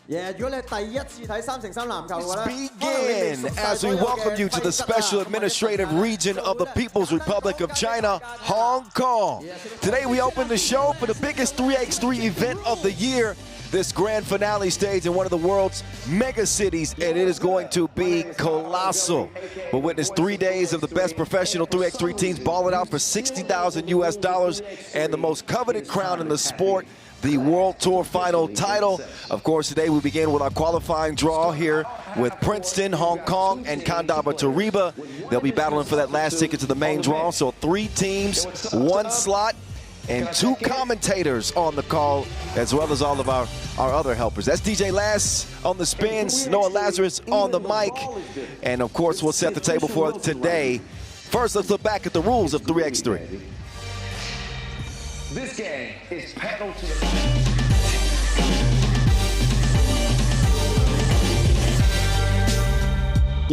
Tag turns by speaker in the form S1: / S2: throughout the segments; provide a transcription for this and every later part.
S1: Let's begin
S2: as we welcome you to the Special Administrative Region of the People's Republic of China, Hong Kong. Today we open the show for the biggest 3x3 event of the year, this grand finale stage in one of the world's mega cities, and it is going to be colossal. We'll witness 3 days of the best professional 3x3 teams balling out for $60,000 US and the most coveted crown in the sport, the World Tour Final title. Of course, today we begin with our qualifying draw here with Princeton, Hong Kong, and Kandava, Turība. They'll be battling for that last ticket to the main draw. So 3 teams, 1 slot, and 2 commentators on the call, as well as all of our other helpers. That's DJ Lass on the spins, Noah Lazarus on the mic, and of course we'll set the table for today. First, let's look back at the rules of 3x3.
S3: This game is pedal to the...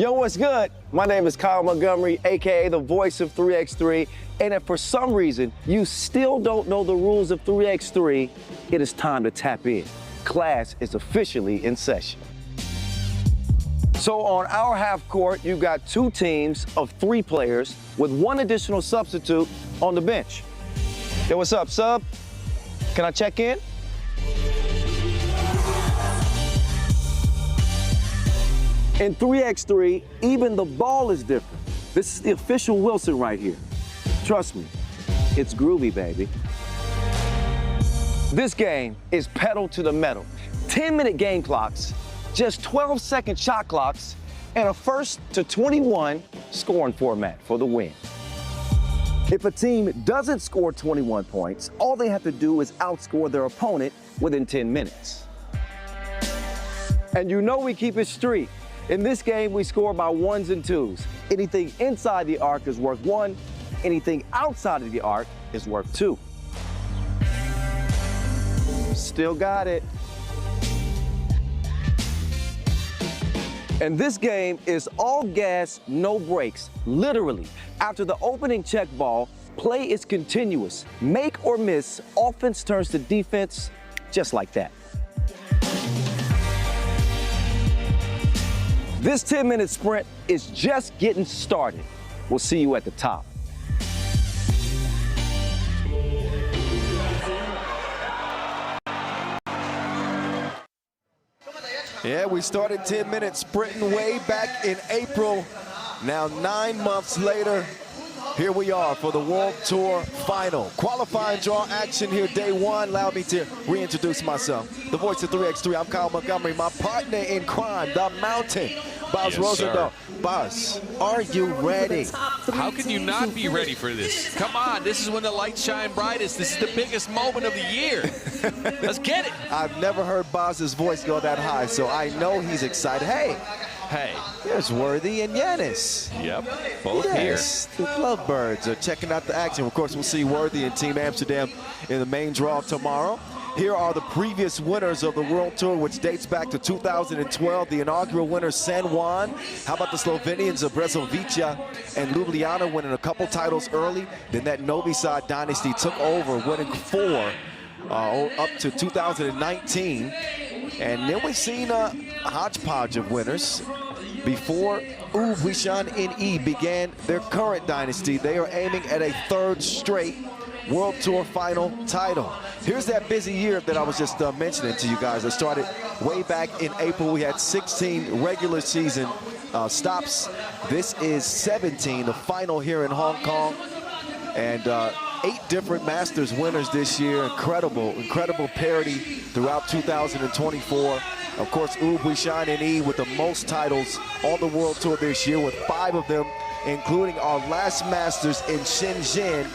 S4: Yo, what's good? My name is Kyle Montgomery, aka the voice of 3x3, and if for some reason you still don't know the rules of 3x3, it is time to tap in. Class is officially in session. So on our half court, you've got 2 teams of 3 players with 1 additional substitute on the bench. Yo, what's up, sub? Can I check in? In 3x3, even the ball is different. This is the official Wilson right here. Trust me, it's groovy, baby. This game is pedal to the metal. 10-minute game clocks, just 12-second shot clocks, and a 1st to 21 scoring format for the win. If a team doesn't score 21 points, all they have to do is outscore their opponent within 10 minutes. And you know we keep it street. In this game, we score by 1s and 2s. Anything inside the arc is worth 1. Anything outside of the arc is worth 2. Still got it. And this game is all gas, no brakes. Literally, after the opening check ball, play is continuous. Make or miss, offense turns to defense, just like that. This 10-minute sprint is just getting started. We'll see you at the top.
S2: Yeah, we started 10-minute sprinting way back in April. Now 9 months later, here we are for the World Tour Final. Qualifying draw action here, day 1. Allow me to reintroduce myself. The voice of 3x3, I'm Kyle Montgomery. My partner in crime, the Mountain, Buzz Rosendahl. Buzz, are you ready?
S5: How can you not be ready for this? Come on, this is when the lights shine brightest. This is the biggest moment of the year. Let's get it.
S2: I've never heard Buzz's voice go that high, so I know he's excited. Hey, there's Worthy and Yanis.
S5: Yep, both
S2: here. The Lovebirds are checking out the action. Of course, we'll see Worthy and Team Amsterdam in the main draw tomorrow. Here are the previous winners of the World Tour, which dates back to 2012. The inaugural winner, San Juan. How about the Slovenians of Brezovica and Ljubljana winning a couple titles early? Then that Novi Sad dynasty took over, winning 4 up to 2019. And then we've seen a hodgepodge of winners. Before Wishan NE began their current dynasty, they are aiming at a 3rd straight World Tour Final title. Here's that busy year that I was just mentioning to you guys. It started way back in April. We had 16 regular season stops. This is 17, the final here in Hong Kong. And 8 different Masters winners this year. Incredible parity throughout 2024. Of course, Wishan NE with the most titles on the World Tour this year, with 5 of them, including our last Masters in Shenzhen.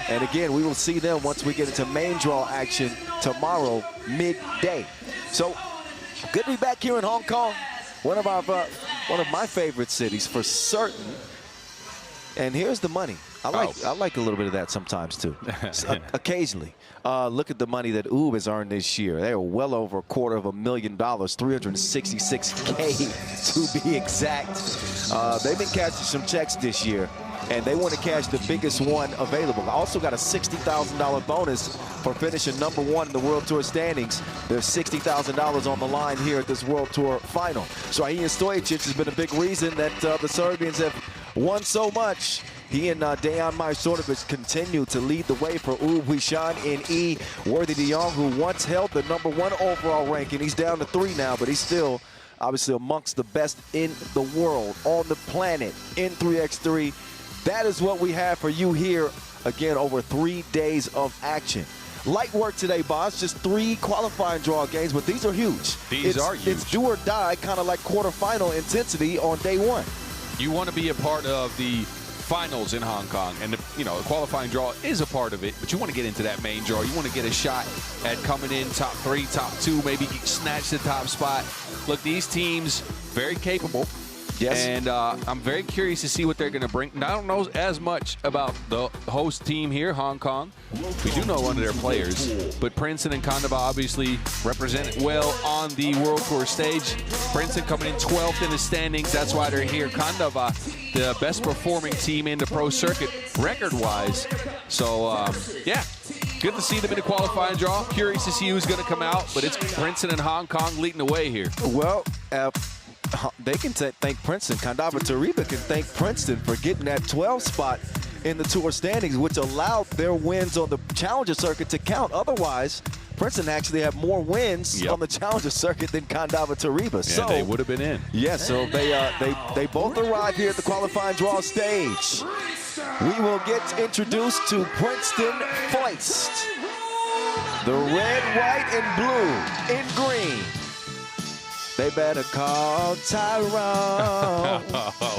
S2: And again, we will see them once we get into main draw action tomorrow, midday. So, good to be back here in Hong Kong, one of my favorite cities for certain. And here's the money. I like a little bit of that sometimes too, occasionally. Look at the money that Oob has earned this year. They are well over $250,000, $366K to be exact. They've been catching some checks this year. and they want to cash the biggest one available. I also got a $60,000 bonus for finishing #1 in the World Tour standings. There's $60,000 on the line here at this World Tour final. Šahin Stojačić has been a big reason that the Serbians have won so much. He and Dejan Majstorovic continue to lead the way for Ubwishan in E. Worthy de Jong, who once held the #1 overall ranking. He's down to 3 now, but he's still obviously amongst the best in the world, on the planet, in 3x3. That is what we have for you here, again, over 3 days of action. Light work today, boss. Just 3 qualifying draw games, but these are huge.
S5: These are huge.
S2: It's do or die, kind of like quarterfinal intensity on day 1.
S5: You want to be a part of the finals in Hong Kong, and the qualifying draw is a part of it, but you want to get into that main draw. You want to get a shot at coming in top 3, top 2, maybe snatch the top spot. Look, these teams, very capable.
S2: Yes.
S5: And I'm very curious to see what they're going to bring. Now, I don't know as much about the host team here, Hong Kong. We do know one of their players, but Princeton and Kandava obviously represent well on the World Tour stage. Princeton coming in 12th in the standings. That's why they're here. Kandava, the best performing team in the pro circuit record-wise. So, yeah. Good to see them in the qualifying draw. Curious to see who's going to come out, but it's Princeton and Hong Kong leading the way here.
S2: Well, they can thank Princeton. Kandava Turība can thank Princeton for getting that 12th spot in the tour standings, which allowed their wins on the Challenger circuit to count. Otherwise, Princeton actually have more wins on the Challenger circuit than Kandava Turība.
S5: Yeah,
S2: so
S5: they would have been in.
S2: Yes, so they both arrive here at the qualifying draw stage. We will get introduced to Princeton Feist. The red, white, and blue in green. They better call Tyrone.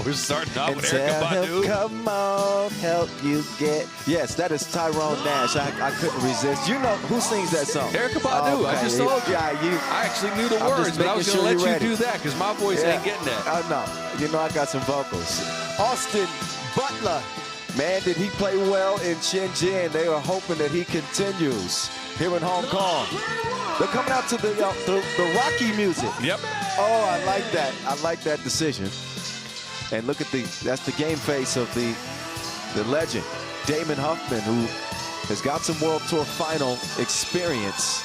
S5: We're starting off
S2: and
S5: with Erykah
S2: tell
S5: Badu.
S2: him, come on, help you get. Yes, that is Tyrone Nash. I couldn't resist. You know who sings that song?
S5: Erykah Badu. I just told you.
S2: Yeah,
S5: I actually knew the
S2: I'm
S5: words,
S2: just
S5: but I was
S2: making
S5: going to
S2: sure
S5: let
S2: you're
S5: you do that because my voice ain't getting that.
S2: I know. You know I got some vocals. Austin Butler. Man, did he play well in Shenzhen. They are hoping that he continues here in Hong Kong. They're coming out to the Rocky music.
S5: Yep.
S2: Oh, I like that. I like that decision. And look at that's the game face of the legend, Damon Huffman, who has got some World Tour final experience.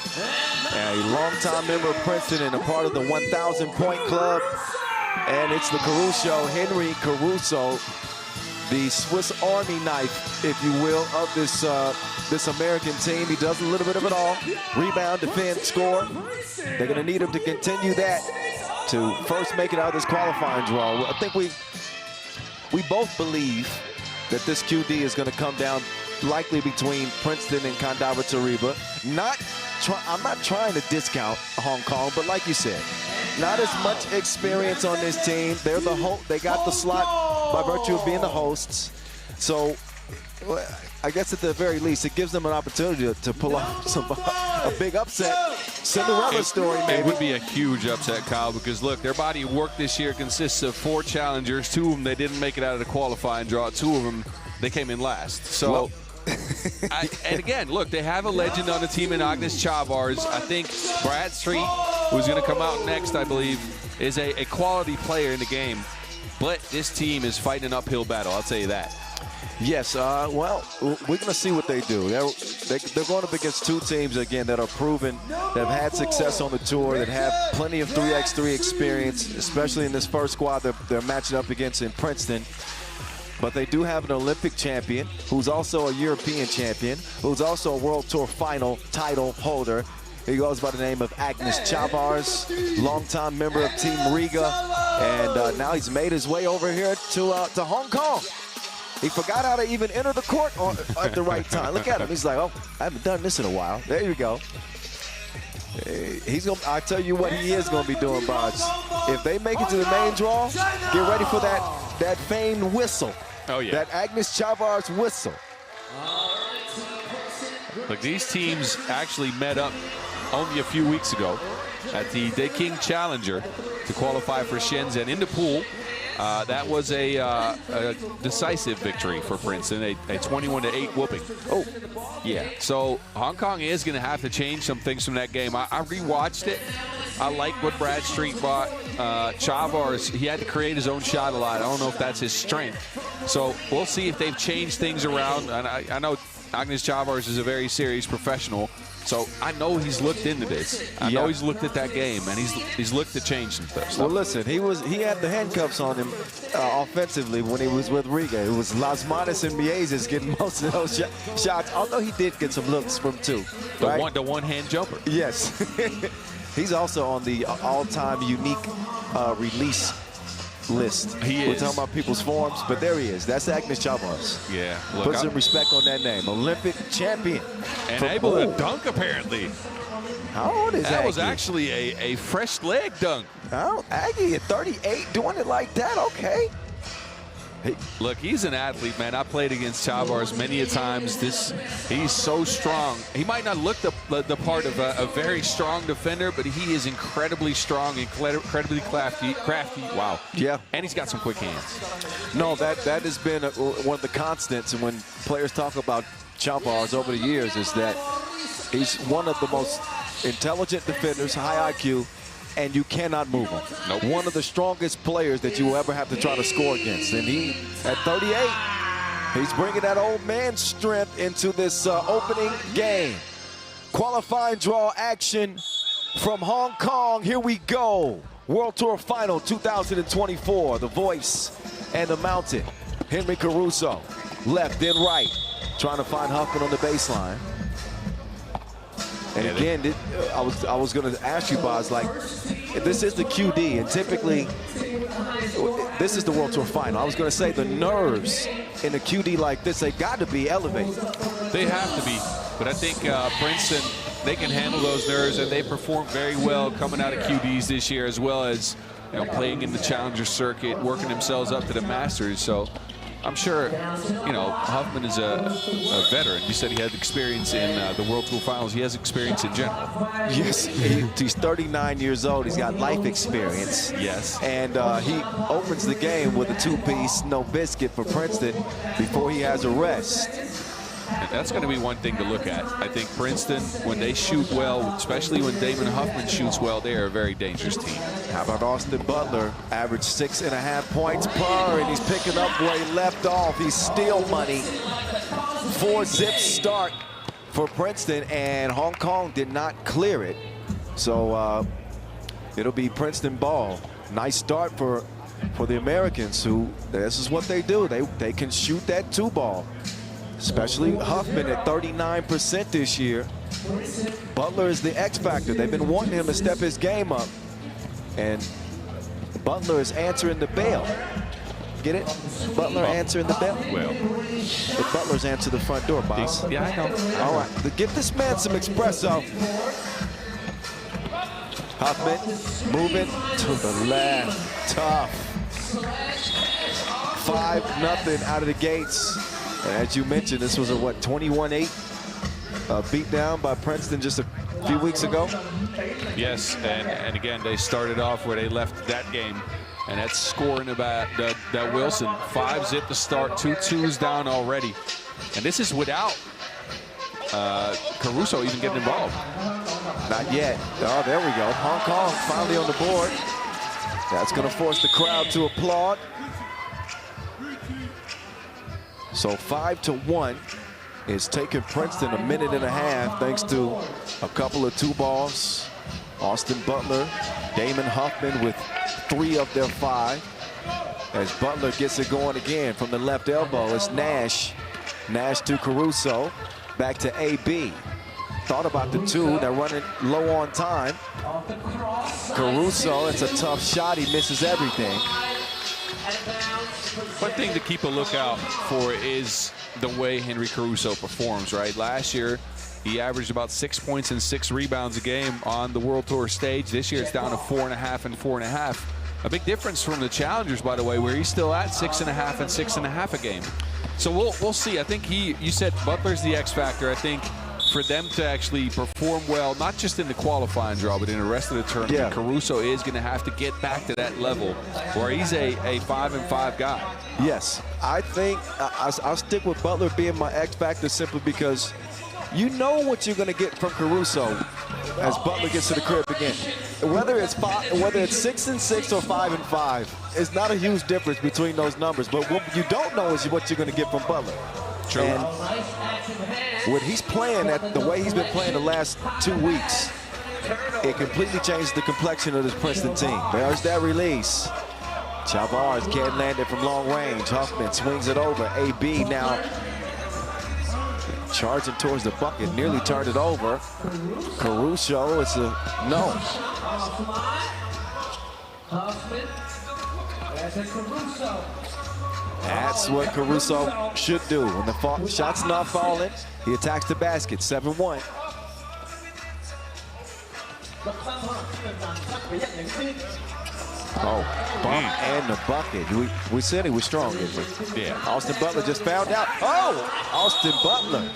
S2: And a longtime member of Princeton and a part of the 1,000-point club. And it's the Caruso, Henry Caruso, the Swiss Army knife, if you will, of this American team. He does a little bit of it all. Rebound, defend, score. They're going to need him to continue that to first make it out of this qualifying draw. I think we both believe that this QD is going to come down likely between Princeton and Kandava Turība. I'm not trying to discount Hong Kong, but like you said, not as much experience on this team. They're they got the slot by virtue of being the hosts. So I guess at the very least, it gives them an opportunity to pull off a big upset. Cinderella story, maybe.
S5: It would be a huge upset, Kyle, because look, their body of work this year consists of 4 challengers. 2 of them, they didn't make it out of the qualifying draw. 2 of them, they came in last. So, and again, look, they have a legend on the team in Agnes Chavars. I think Bradstreet, who's going to come out next, I believe, is a quality player in the game. But this team is fighting an uphill battle, I'll tell you that.
S2: Yes, well, we're going to see what they do. They're going up against 2 teams, again, that are proven, that have had success on the tour, that have plenty of 3x3 experience, especially in this first squad they're matching up against in Princeton. But they do have an Olympic champion who's also a European champion, who's also a World Tour final title holder. He goes by the name of Agnes Chavars, longtime member of Team Riga, and now he's made his way over here to Hong Kong. He forgot how to even enter the court at the right time. Look at him. He's like, oh, I haven't done this in a while. There you go. I tell you what he is going to be doing, Bodge. If they make it to the main draw, get ready for that famed whistle.
S5: Oh, yeah.
S2: That Agnes Chavars whistle.
S5: Look, these teams actually met up only a few weeks ago at the Daeking Challenger to qualify for Shenzhen in the pool. That was a decisive victory for Princeton, a 21-8 whooping. Oh, yeah. So Hong Kong is going to have to change some things from that game. I rewatched it. I like what Bradstreet brought. Chavars, he had to create his own shot a lot. I don't know if that's his strength. So we'll see if they've changed things around. And I know Agnes Chavars is a very serious professional, so I know he's looked into this. I know he's looked at that game, and he's looked to change some stuff.
S2: Well, listen, he had the handcuffs on him offensively when he was with Riga. It was Las Manos and Mieses getting most of those shots, although he did get some looks from two.
S5: The one-hand jumper.
S2: Yes. He's also on the all-time unique release list.
S5: He is.
S2: We're talking about people's forms, but there he is. That's Agnes Chavars.
S5: Yeah. Look,
S2: Put some respect on that name. Olympic champion.
S5: And able to dunk, apparently.
S2: How old is
S5: That
S2: Aggie?
S5: was actually a fresh leg dunk.
S2: Oh, Aggie at 38 doing it like that, okay.
S5: Look, he's an athlete, man. I played against Chavars many a times. He's so strong. He might not look the part of a very strong defender, but he is incredibly strong, incredibly crafty. Wow.
S2: Yeah.
S5: And he's got some quick hands.
S2: No, that has been one of the constants when players talk about Chavars over the years, is that he's one of the most intelligent defenders, high IQ, and you cannot move him.
S5: Nope.
S2: One of the strongest players that you will ever have to try to score against. And he, at 38, he's bringing that old man strength into this opening game. Qualifying draw action from Hong Kong. Here we go. World Tour Final 2024. The Voice and the Mountain. Henry Caruso, left then right, trying to find Huffman on the baseline. And again, I was going to ask you, Boz, like, this is the QD, and typically this is the World Tour Final. I was going to say the nerves in a QD like this, they got to be elevated.
S5: They have to be, but I think Princeton, they can handle those nerves, and they performed very well coming out of QDs this year, as well as playing in the Challenger circuit, working themselves up to the Masters. So I'm sure, Huffman is a veteran. You said he had experience in the World Tour Finals. He has experience in general.
S2: Yes, he's 39 years old. He's got life experience.
S5: Yes.
S2: And he opens the game with a two-piece, no biscuit for Princeton before he has a rest.
S5: And that's going to be one thing to look at. I think Princeton, when they shoot well, especially when Damon Huffman shoots well, they are a very dangerous team.
S2: How about Austin Butler? Averaged 6.5 points per, and he's picking up where he left off. He's steal money. 4-zip start for Princeton, and Hong Kong did not clear it. So it'll be Princeton ball. Nice start for the Americans, who, this is what they do. They can shoot that two ball. Especially Huffman at 39% this year. Butler is the X factor. They've been wanting him to step his game up. And Butler is answering the bell. Get it? Butler answering the bell?
S5: Well.
S2: But Butler's answer the front door, boss.
S5: Yeah, I know.
S2: All right, give this man some espresso. Huffman moving to the left. Tough. 5-0 out of the gates. And as you mentioned, this was a, 21-8 beat down by Princeton just a few weeks ago?
S5: Yes, and again, they started off where they left that game, and that's scoring about that Wilson. 5-zip to start, 2 twos down already. And this is without Caruso even getting involved.
S2: Not yet. Oh, there we go. Hong Kong finally on the board. That's going to force the crowd to applaud. So 5-1 is taking Princeton a minute and a half thanks to a couple of two balls. Austin Butler, Damon Huffman with 3 of their 5. As Butler gets it going again from the left elbow, it's Nash. Nash to Caruso, back to AB. Thought about the 2, they're running low on time. Caruso, it's a tough shot, he misses everything.
S5: One thing to keep a lookout for is the way Henry Caruso performs, right? Last year, he averaged about 6 points and 6 rebounds a game on the World Tour stage. This year, it's down to 4.5 and 4.5. A big difference from the Challengers, by the way, where he's still at 6.5 and 6.5 a game. So we'll see. I think you said Butler's the X factor. I think for them to actually perform well, not just in the qualifying draw, but in the rest of the tournament, Caruso is going to have to get back to that level where he's a 5-and-5 guy.
S2: Yes, I think I'll stick with Butler being my X factor simply because You know what you're going to get from Caruso as Butler gets to the crib again. Whether it's 6 and 6 or 5 and 5, it's not a huge difference between those numbers. But what you don't know is what you're going to get from Butler.
S5: True.
S2: And when he's playing the way he's been playing the last 2 weeks, it completely changes the complexion of this Princeton team. There's that release. Chavez can't land it from long range. Huffman swings it over. AB now charging towards the bucket, nearly turned it over. Caruso, it's a no. That's what Caruso should do. When the shot's not falling, he attacks the basket. 7-1. Oh, bump and the bucket. We said he was strong, didn't we?
S5: Yeah.
S2: Austin Butler just fouled out. Oh, Austin Butler.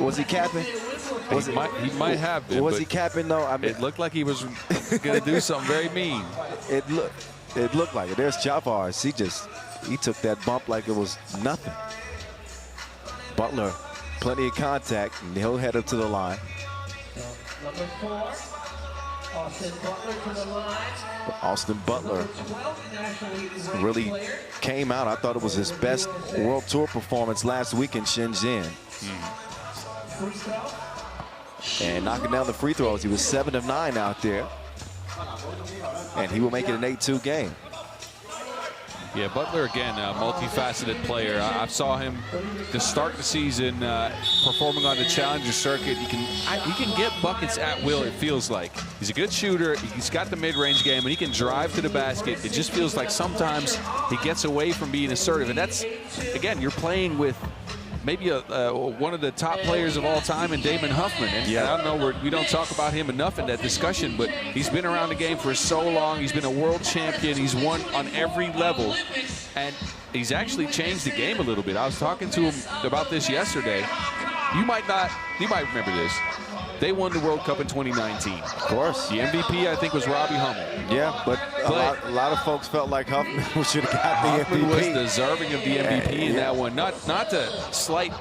S2: Was he capping?
S5: He might have been.
S2: Was he capping though? I mean,
S5: it looked like he was going to do something very mean.
S2: It looked like it. There's Chavez. He took that bump like it was nothing. Butler, plenty of contact, and he'll head up to the line.
S1: Number 4, Austin Butler to the line.
S2: But Austin Butler really came out. I thought it was his best World Tour performance last week in Shenzhen. And knocking down the free throws. He was 7 of 9 out there. And he will make it an 8-2 game.
S5: Yeah, Butler, again, a multifaceted player. I saw him to start the season performing on the Challenger circuit. He can get buckets at will, it feels like. He's a good shooter. He's got the mid-range game, and he can drive to the basket. It just feels like sometimes he gets away from being assertive. And that's, again, you're playing with maybe one of the top players of all time in Damon Huffman. And yeah, I don't know, we don't talk about him enough in that discussion, but he's been around the game for so long. He's been a world champion. He's won on every level. And he's actually changed the game a little bit. I was talking to him about this yesterday. You might remember this. They won the World Cup in 2019. Of
S2: course.
S5: The MVP, I think, was Robbie Hummel.
S2: Yeah, but a lot of folks felt like Huffman should have got the MVP.
S5: Huffman was deserving of the MVP in that one. Not to slight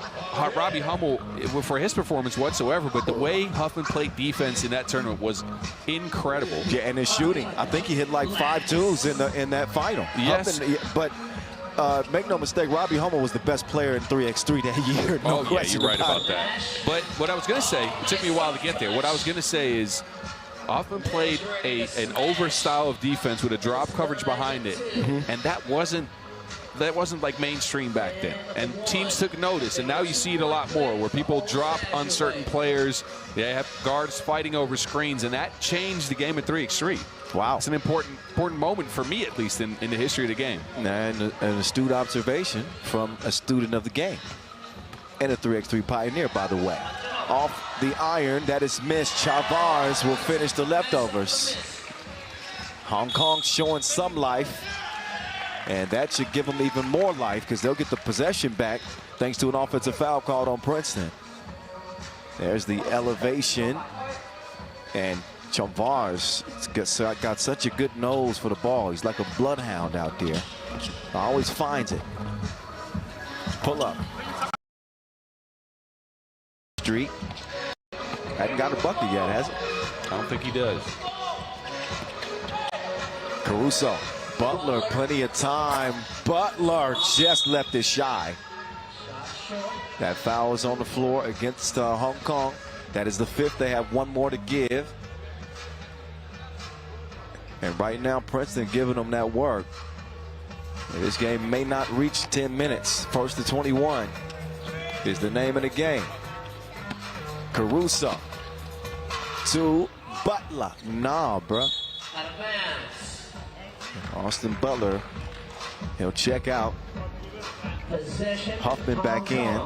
S5: Robbie Hummel for his performance whatsoever, but the way Huffman played defense in that tournament was incredible.
S2: Yeah, and his shooting. I think he hit like 5 twos in that final.
S5: Yes.
S2: Huffman, but make no mistake, Robbie Hummel was the best player in 3x3 that year. No question
S5: you're right about that. But what I was going to say, it took me a while to get there. What I was going to say is Hoffman played an over style of defense with a drop coverage behind it, and that wasn't like mainstream back then. And teams took notice, and now you see it a lot more where people drop uncertain players. They have guards fighting over screens, and that changed the game at 3x3.
S2: Wow.
S5: It's an important moment for me, at least, in the history of the game.
S2: And an astute observation from a student of the game. And a 3x3 pioneer, by the way. Off the iron, that is missed. Chavez will finish the leftovers. Hong Kong showing some life. And that should give them even more life because they'll get the possession back thanks to an offensive foul called on Princeton. There's the elevation. And Chavez got such a good nose for the ball. He's like a bloodhound out there. Always finds it. Pull up. Street. Hadn't got a bucket yet, has it?
S5: I don't think he does.
S2: Caruso. Butler, plenty of time. Butler just left it shy. That foul is on the floor against Hong Kong. That is the 5th. They have one more to give. And right now, Princeton giving them that work. This game may not reach 10 minutes. 1st to 21 is the name of the game. Caruso to Butler. Nah, bruh. Austin Butler, he'll check out. Huffman back in.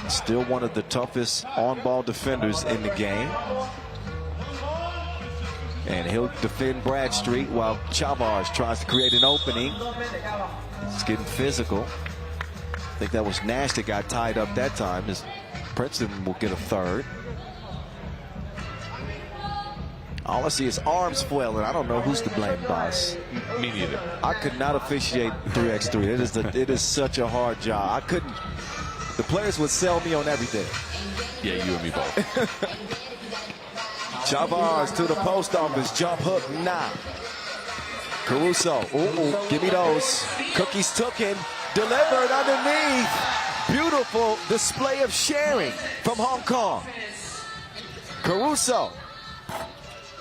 S2: Still one of the toughest on-ball defenders in the game. And he'll defend Bradstreet while Chavez tries to create an opening. It's getting physical. I think that was Nash that got tied up that time. Princeton will get a 3rd. All I see is arms flailing. I don't know who's to blame, boss.
S5: Me neither.
S2: I could not officiate 3x3. It is such a hard job. I couldn't. The players would sell me on everything.
S5: Yeah, you and me both.
S2: Chavez to the post office. Jump hook now. Caruso. Ooh, give me those. Cookies tooken. Delivered underneath. Beautiful display of sharing from Hong Kong. Caruso.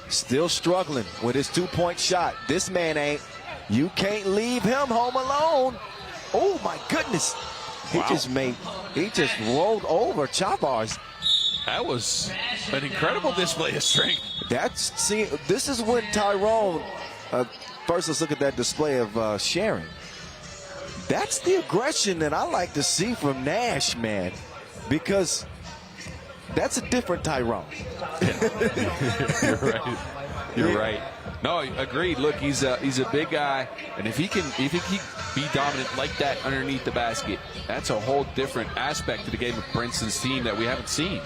S2: Still struggling with his two-point shot. This man ain't. You can't leave him home alone. Oh, my goodness. He just rolled over Chavez.
S5: That was an incredible display of strength.
S2: This is when Tyrone, first let's look at that display of sharing. That's the aggression that I like to see from Nash, man, because that's a different Tyrone.
S5: You're right. You're right. No, agreed. Look, he's a big guy, and if he can be dominant like that underneath the basket, that's a whole different aspect to the game of Princeton's team that we haven't seen.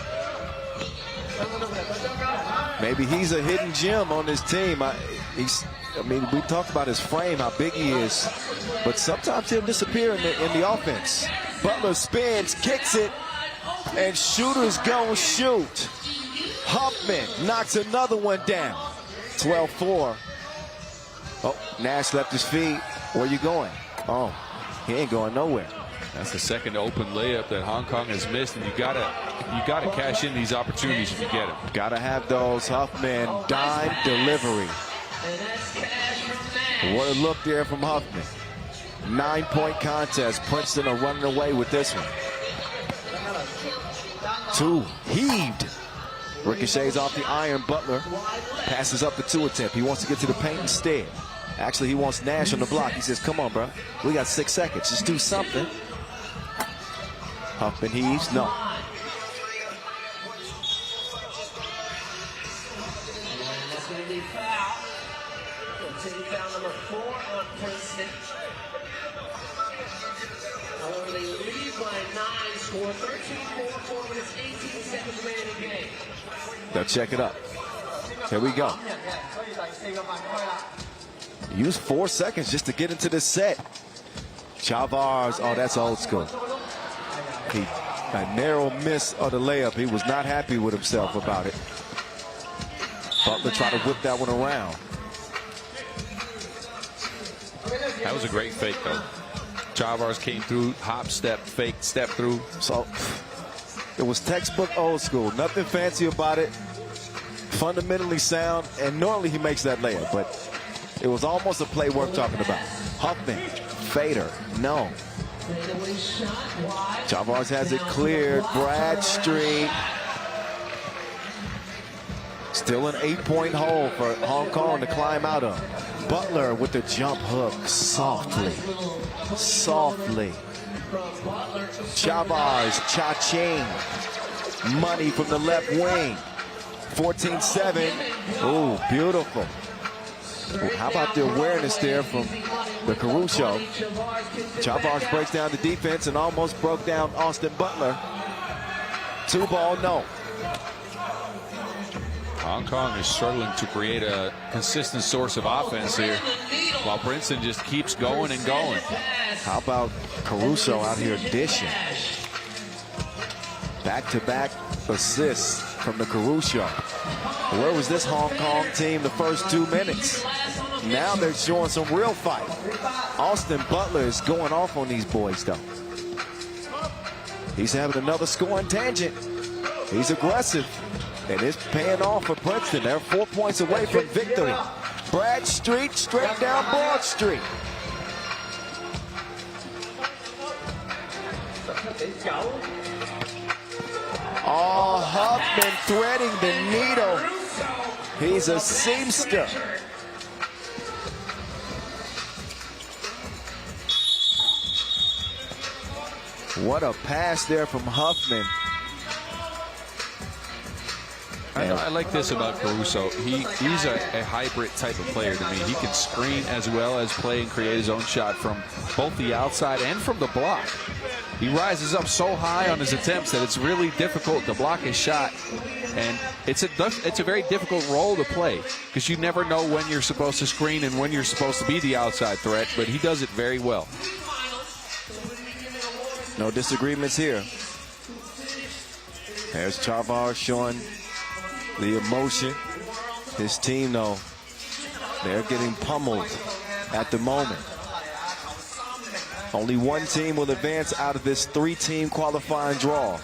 S2: Maybe he's a hidden gem on this team. I mean, we talked about his frame, how big he is, but sometimes he'll disappear in the offense. Butler spins, kicks it, and shooters gonna shoot. Huffman knocks another one down. 12-4. Oh, Nash left his feet. Where you going? Oh, he ain't going nowhere.
S5: That's the second open layup that Hong Kong has missed, and you gotta cash in these opportunities if you get them.
S2: Gotta have those. Huffman dime delivery. What a look there from Huffman. 9-point contest. Princeton are running away with this one. Two heaved. Ricochets off the iron. Butler passes up the two attempt. He wants to get to the paint instead. Actually, he wants Nash on the block. He says, come on, bro. We got 6 seconds. Just do something. Huffman heaves. No.
S1: That's going to be foul. Continue foul number 4 on Princeton. However, they lead by 9, score 13-4, 4 minutes, 18 seconds remaining in the game.
S2: They'll check it up. Here we go. Use 4 seconds just to get into this set. Chavez, oh, that's old school. A narrow miss of the layup. He was not happy with himself about it. Butler tried to whip that one around.
S5: That was a great fake, though. Chavez came through, hop, step, fake, step through.
S2: So it was textbook old school. Nothing fancy about it. Fundamentally sound, and normally he makes that layup, but it was almost a play worth talking about. Huffman, fader, no. Chavez has it cleared. Bradstreet. Still an 8-point hole for Hong Kong to climb out of. Butler with the jump hook, softly. Chavez, cha-ching. Money from the left wing. 14-7. Oh, beautiful. How about the awareness there from the Caruso? Chavez breaks down the defense and almost broke down Austin Butler. 2-ball, no.
S5: Hong Kong is struggling to create a consistent source of offense here, while Princeton just keeps going and going.
S2: How about Caruso out here dishing? Back-to-back assists from the Caruso. Where was this Hong Kong team the first 2 minutes? Now they're showing some real fight. Austin Butler is going off on these boys, though. He's having another scoring tangent. He's aggressive, and it's paying off for Princeton. They're 4 points away from victory. Bradstreet straight down Broad Street. Oh, Huffman threading the needle. He's a seamster. What a pass there from Huffman.
S5: I like this about Caruso. He's a hybrid type of player to me. He can screen as well as play and create his own shot from both the outside and from the block. He rises up so high on his attempts that it's really difficult to block his shot. And it's a very difficult role to play because you never know when you're supposed to screen and when you're supposed to be the outside threat, but he does it very well.
S2: No disagreements here. There's Chavar showing the emotion. His team, though, they're getting pummeled at the moment. Only one team will advance out of this 3-team qualifying draw.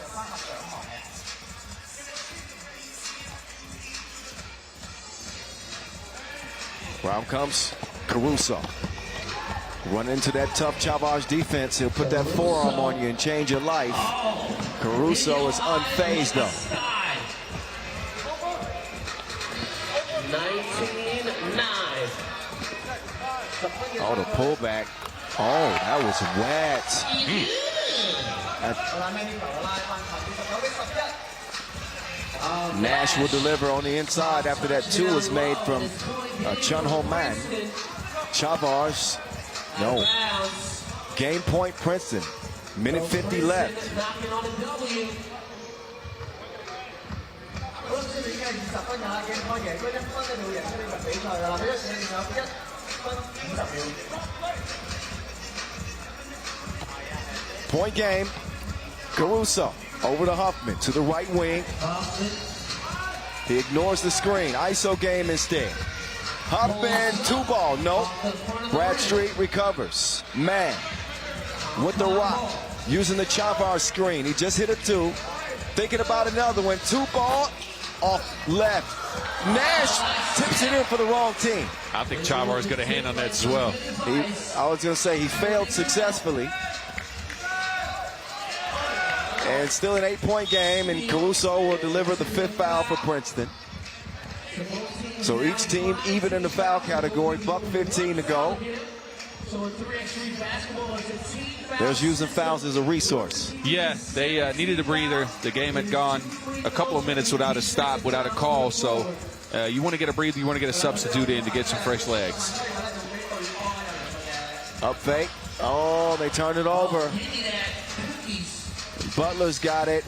S2: Round comes Caruso. Run into that tough Chavar's defense. He'll put that forearm on you and change your life. Caruso is unfazed, though.
S1: 19-9.
S2: Oh, the pullback. Oh, that was wet. Nash will deliver on the inside after that 2 was made from Chun Ho Man. Chavars, no. Game point Princeton. Minute 50 left. Point game. Caruso over to Huffman to the right wing. He ignores the screen. ISO game instead. Huffman, 2-ball. Nope. Bradstreet recovers. Man with the rock. Using the Chavar screen. He just hit a 2. Thinking about another one. 2-ball off left. Nash tips it in for the wrong team.
S5: I think Chavar's got a hand on that as well.
S2: I was going to say he failed successfully. And still an 8-point game, and Caruso will deliver the 5th foul for Princeton. So each team even in the foul category, $1:15 to go. There's using fouls as a resource.
S5: Yeah, they needed a breather. The game had gone a couple of minutes without a stop, without a call. So you want to get a breather, you want to get a substitute in to get some fresh legs.
S2: Up fake. Oh, they turned it over. Butler's got it.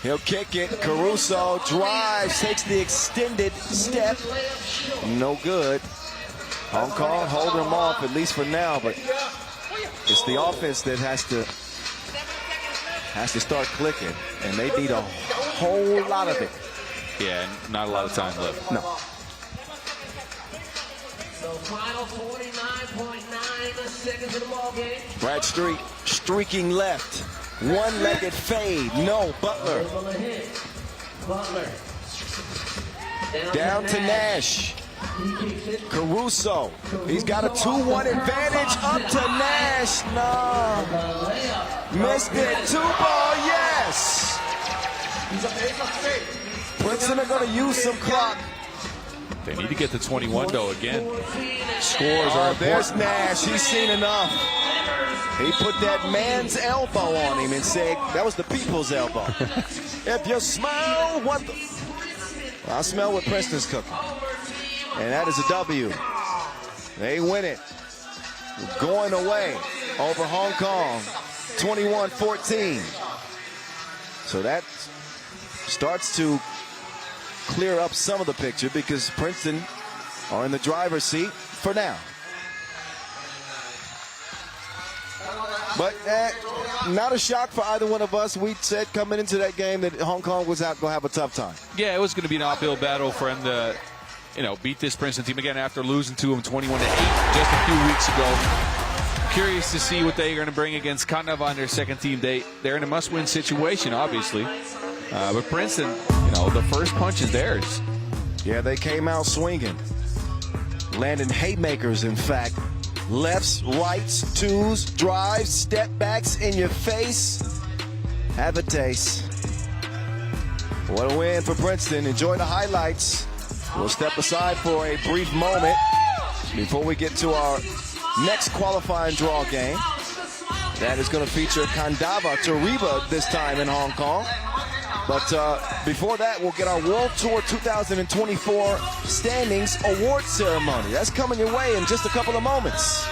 S2: He'll kick it. Caruso drives, takes the extended step. No good. Hong Kong holding him off, at least for now, but it's the offense that has to start clicking, and they need a whole lot of it.
S5: Yeah, not a lot of time left.
S2: No.
S1: So final 49.9 seconds in the ball game.
S2: Bradstreet streaking left. One-legged fade. No, Butler.
S1: Butler.
S2: Down to Nash. Caruso. He's got a 2-1 advantage. Up to Nash. No. Missed it. 2-ball. Yes. Princeton are going to use some clock.
S5: They need to get to 21, though, again. Scores are important.
S2: There's Nash. He's seen enough. He put that man's elbow on him and said, that was the people's elbow. If you smell what the... I smell what Princeton's cooking. And that is a W. They win it. Going away over Hong Kong, 21-14. So that starts to clear up some of the picture because Princeton are in the driver's seat for now. But not a shock for either one of us. We said coming into that game that Hong Kong was going to have a tough time.
S5: Yeah, it was going to be an uphill battle for him to, beat this Princeton team again after losing to them 21-8 just a few weeks ago. Curious to see what they're going to bring against Kandava on their second team date. They're in a must-win situation, obviously. But Princeton, the first punch is theirs.
S2: Yeah, they came out swinging. Landing haymakers, in fact. Lefts, rights, twos, drives, step backs in your face. Have a taste. What a win for Princeton. Enjoy the highlights. We'll step aside for a brief moment before we get to our next qualifying draw game. That is going to feature Kandava, Turība this time in Hong Kong. But before that, we'll get our World Tour 2024 standings award ceremony. That's coming your way in just a couple of moments.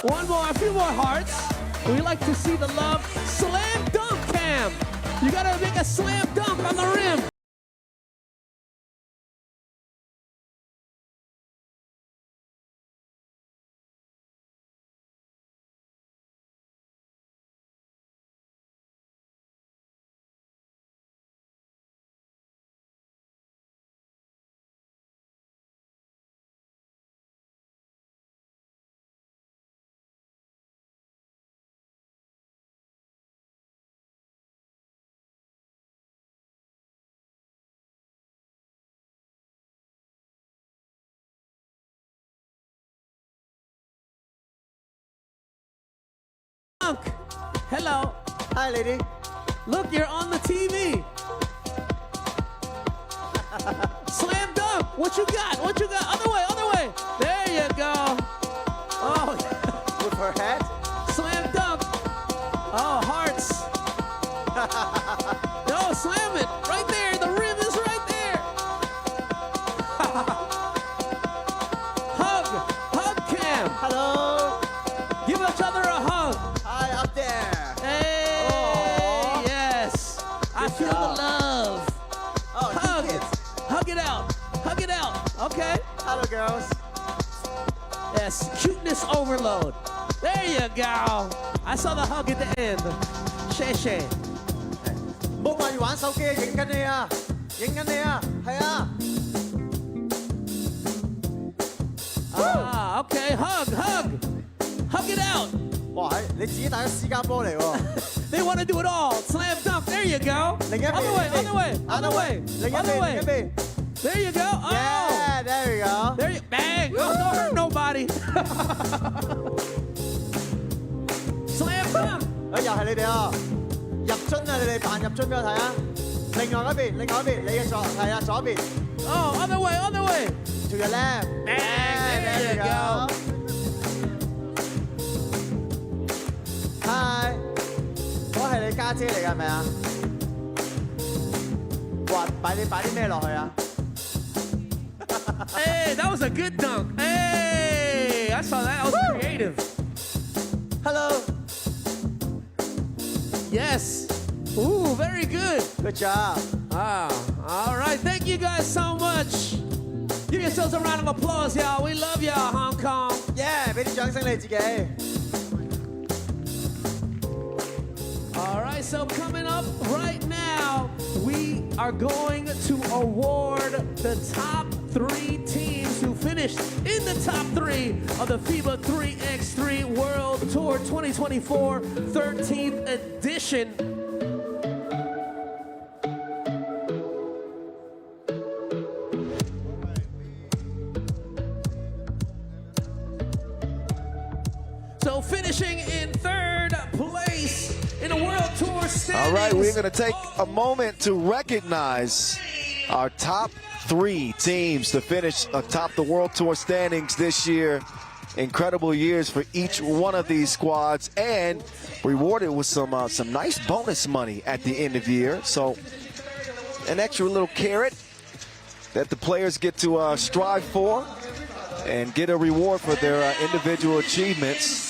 S1: One more, a few more hearts. We like to see the love. Slam dunk cam. You gotta make a slam dunk on the rim. Hello.
S6: Hi, lady.
S1: Look, you're on the TV. Slam dunk. What you got? What you got? Other way, other way. There you go. Oh,
S6: With her hat?
S1: slam dunk. Oh, hearts. No, slam it. Right there. The rim is right there. Hug. Hug cam.
S6: Hello.
S1: Give each other a hug.
S6: Hi, up there.
S1: Hey,
S6: Aw.
S1: yes. I
S6: Good
S1: feel the
S6: job.
S1: love.
S6: Oh,
S1: Hug.
S6: you kids.
S1: Hug it out. Hug it out. Okay.
S6: Hello, girls.
S1: Yes, cuteness overload. There you go. I saw the hug at the end. Shay Shay.
S6: 冇話要玩手機啊，影緊你啊，影緊你啊，係啊。
S1: Ah, okay. Hug, hug. Hug it out.
S6: 哇，你自己帶咗私家波嚟喎。
S1: They want to do it all. Slam dunk. There you go.
S6: 另一邊，
S1: Other way, other way, other way,
S6: 另一
S1: other
S6: 邊，另一
S1: way.
S6: 邊。
S1: There you go. Oh,
S6: Yeah, there you go.
S1: there you bang. Oh, don't hurt nobody. Slam dunk.
S6: 啊，又係你哋啊！入樽啊，你哋扮入樽俾我睇啊！另外嗰邊，另外嗰邊，你嘅左係啊，左邊。
S1: Oh, other way, other way.
S6: To your left.
S1: Bang, there you go.
S6: Hi，嗰係你家姐嚟㗎係咪啊？哇！擺啲咩落去啊？
S1: Hey, that was a good dunk. Hey, I saw that. That was creative.
S6: Hello.
S1: Yes. Ooh, very good.
S6: Good job.
S1: Ah, all right. Thank you guys so much. Give yourselves a round of applause, y'all. We love y'all, Hong Kong.
S6: Yeah，俾啲掌聲你自己。
S1: All right, so coming up right now, we are going to award the top 3 teams who finished in the top 3 of the FIBA 3x3 World Tour 2024 13th edition. So finishing in 3rd place in a World Tour standings.
S2: All right, we're going to take a moment to recognize our top 3 teams to finish atop the World Tour standings this year. Incredible years for each one of these squads, and rewarded with some nice bonus money at the end of the year. So an extra little carrot that the players get to strive for and get a reward for their individual achievements.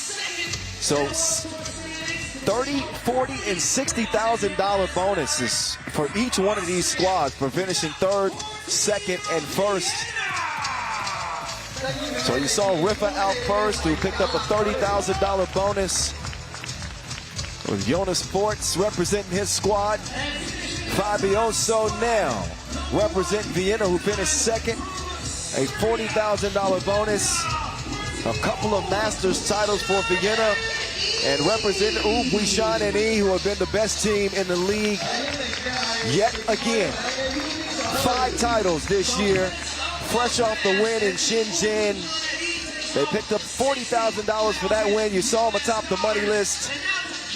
S2: So $30,000, $40,000, and $60,000 bonuses for each one of these squads for finishing 3rd, 2nd, and 1st. So you saw Rifa out first, who picked up a $30,000 bonus, with Jonas Sports representing his squad. Fabioso now representing Vienna, who finished 2nd, a $40,000 bonus. A couple of Masters titles for Vienna, and representing Buishan and E, who have been the best team in the league yet again. 5 titles this year, fresh off the win in Shenzhen. They picked up $40,000 for that win. You saw them atop the money list.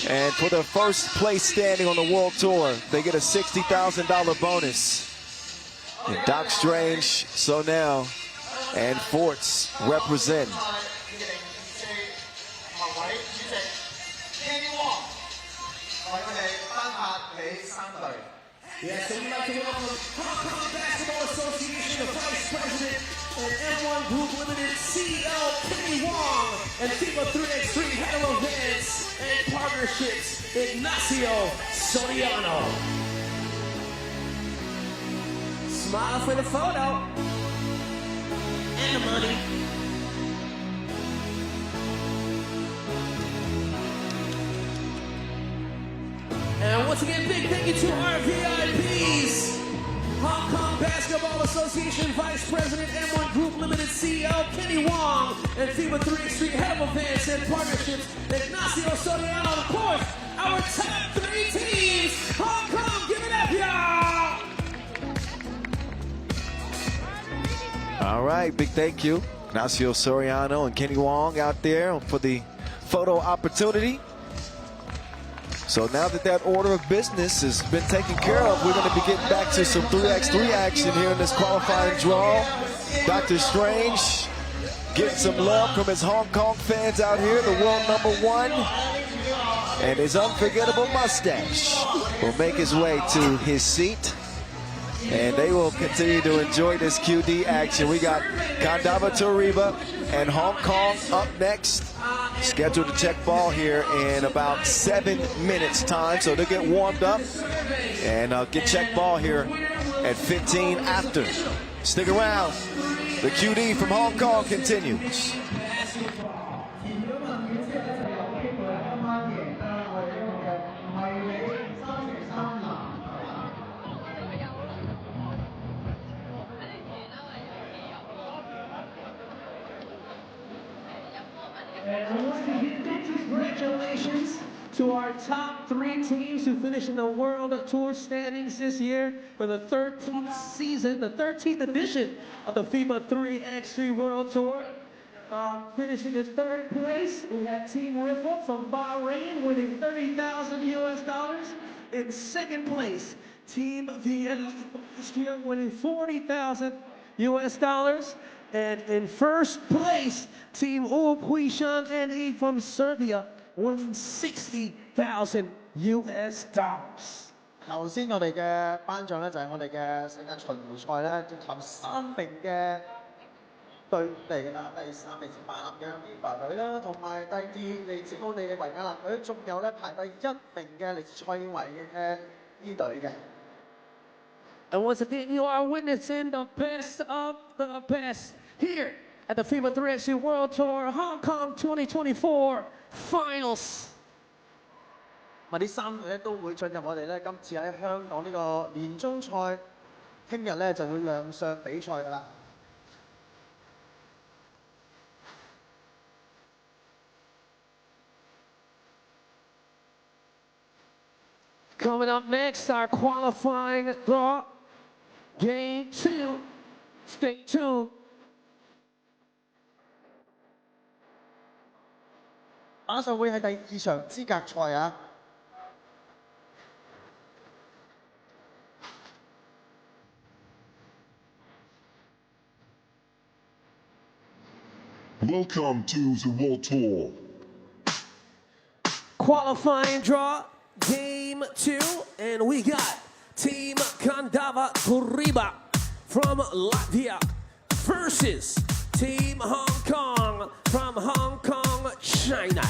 S2: And for their first place standing on the World Tour, they get a $60,000 bonus. And Doc Strange, so now, and Forts represent.
S1: Yes, so we'd like to welcome Hong Kong Basketball Association, the Vice President and M1 Group Limited CEO, Kenny Wong, and FIBA 3x3 Head of Events and Partnerships, Ignacio Soriano. Smile for the photo and the money. And once again, big thank you to our VIPs. Hong Kong Basketball Association Vice President, M1 Group Limited CEO, Kenny Wong, and FIBA 3x3 Head of Events and Partnerships, Ignacio Soriano. Of course, our top 3 teams. Hong Kong, give it up, y'all!
S2: All right, big thank you. Ignacio Soriano and Kenny Wong out there for the photo opportunity. So now that that order of business has been taken care of, we're going to be getting back to some 3x3 action here in this qualifying draw. Dr. Strange getting some love from his Hong Kong fans out here, the world #1. And his unforgettable mustache will make his way to his seat. And they will continue to enjoy this QD action. We got Kandava, Turība, and Hong Kong up next. Scheduled to check ball here in about 7 minutes time. So they'll get warmed up and get check ball here at 15 after. Stick around. The QD from Hong Kong continues.
S1: And once again, congratulations to our top 3 teams who finished in the World Tour standings this year for the 13th season, the 13th edition of the FIBA 3x3 World Tour. Finishing in 3rd place, we had Team Ripple from Bahrain winning $30,000 US. In 2nd place, Team Vietnam winning $40,000 US. And in 1st place, Team Puishan and from Serbia won $60,000 US.
S6: 頭先我哋嘅頒獎咧就係我哋嘅世界巡迴賽咧，頭3名嘅隊嚟㗎啦，第3名巴林嘅 FIBA 隊啦，同埋第2嚟自奧地利維也納隊，仲有咧排第1名嘅嚟自塞爾維嘅 E 隊嘅。
S1: And once again, you are witnessing the best of the best here at the FIBA 3x3 World Tour Hong Kong 2024 Finals.
S6: 呢3隊咧都會進入我哋咧今次喺香港呢個年終賽，聽日咧就會亮相比賽㗎啦。
S1: Coming up next, our qualifying draw, Game 2. Stay tuned.
S6: 馬上會係第2場資格賽啊！
S7: Welcome to the World Tour.
S1: Qualifying draw, Game 2, and we got Team Kandava Turība from Latvia versus Team Hong Kong from Hong Kong, China.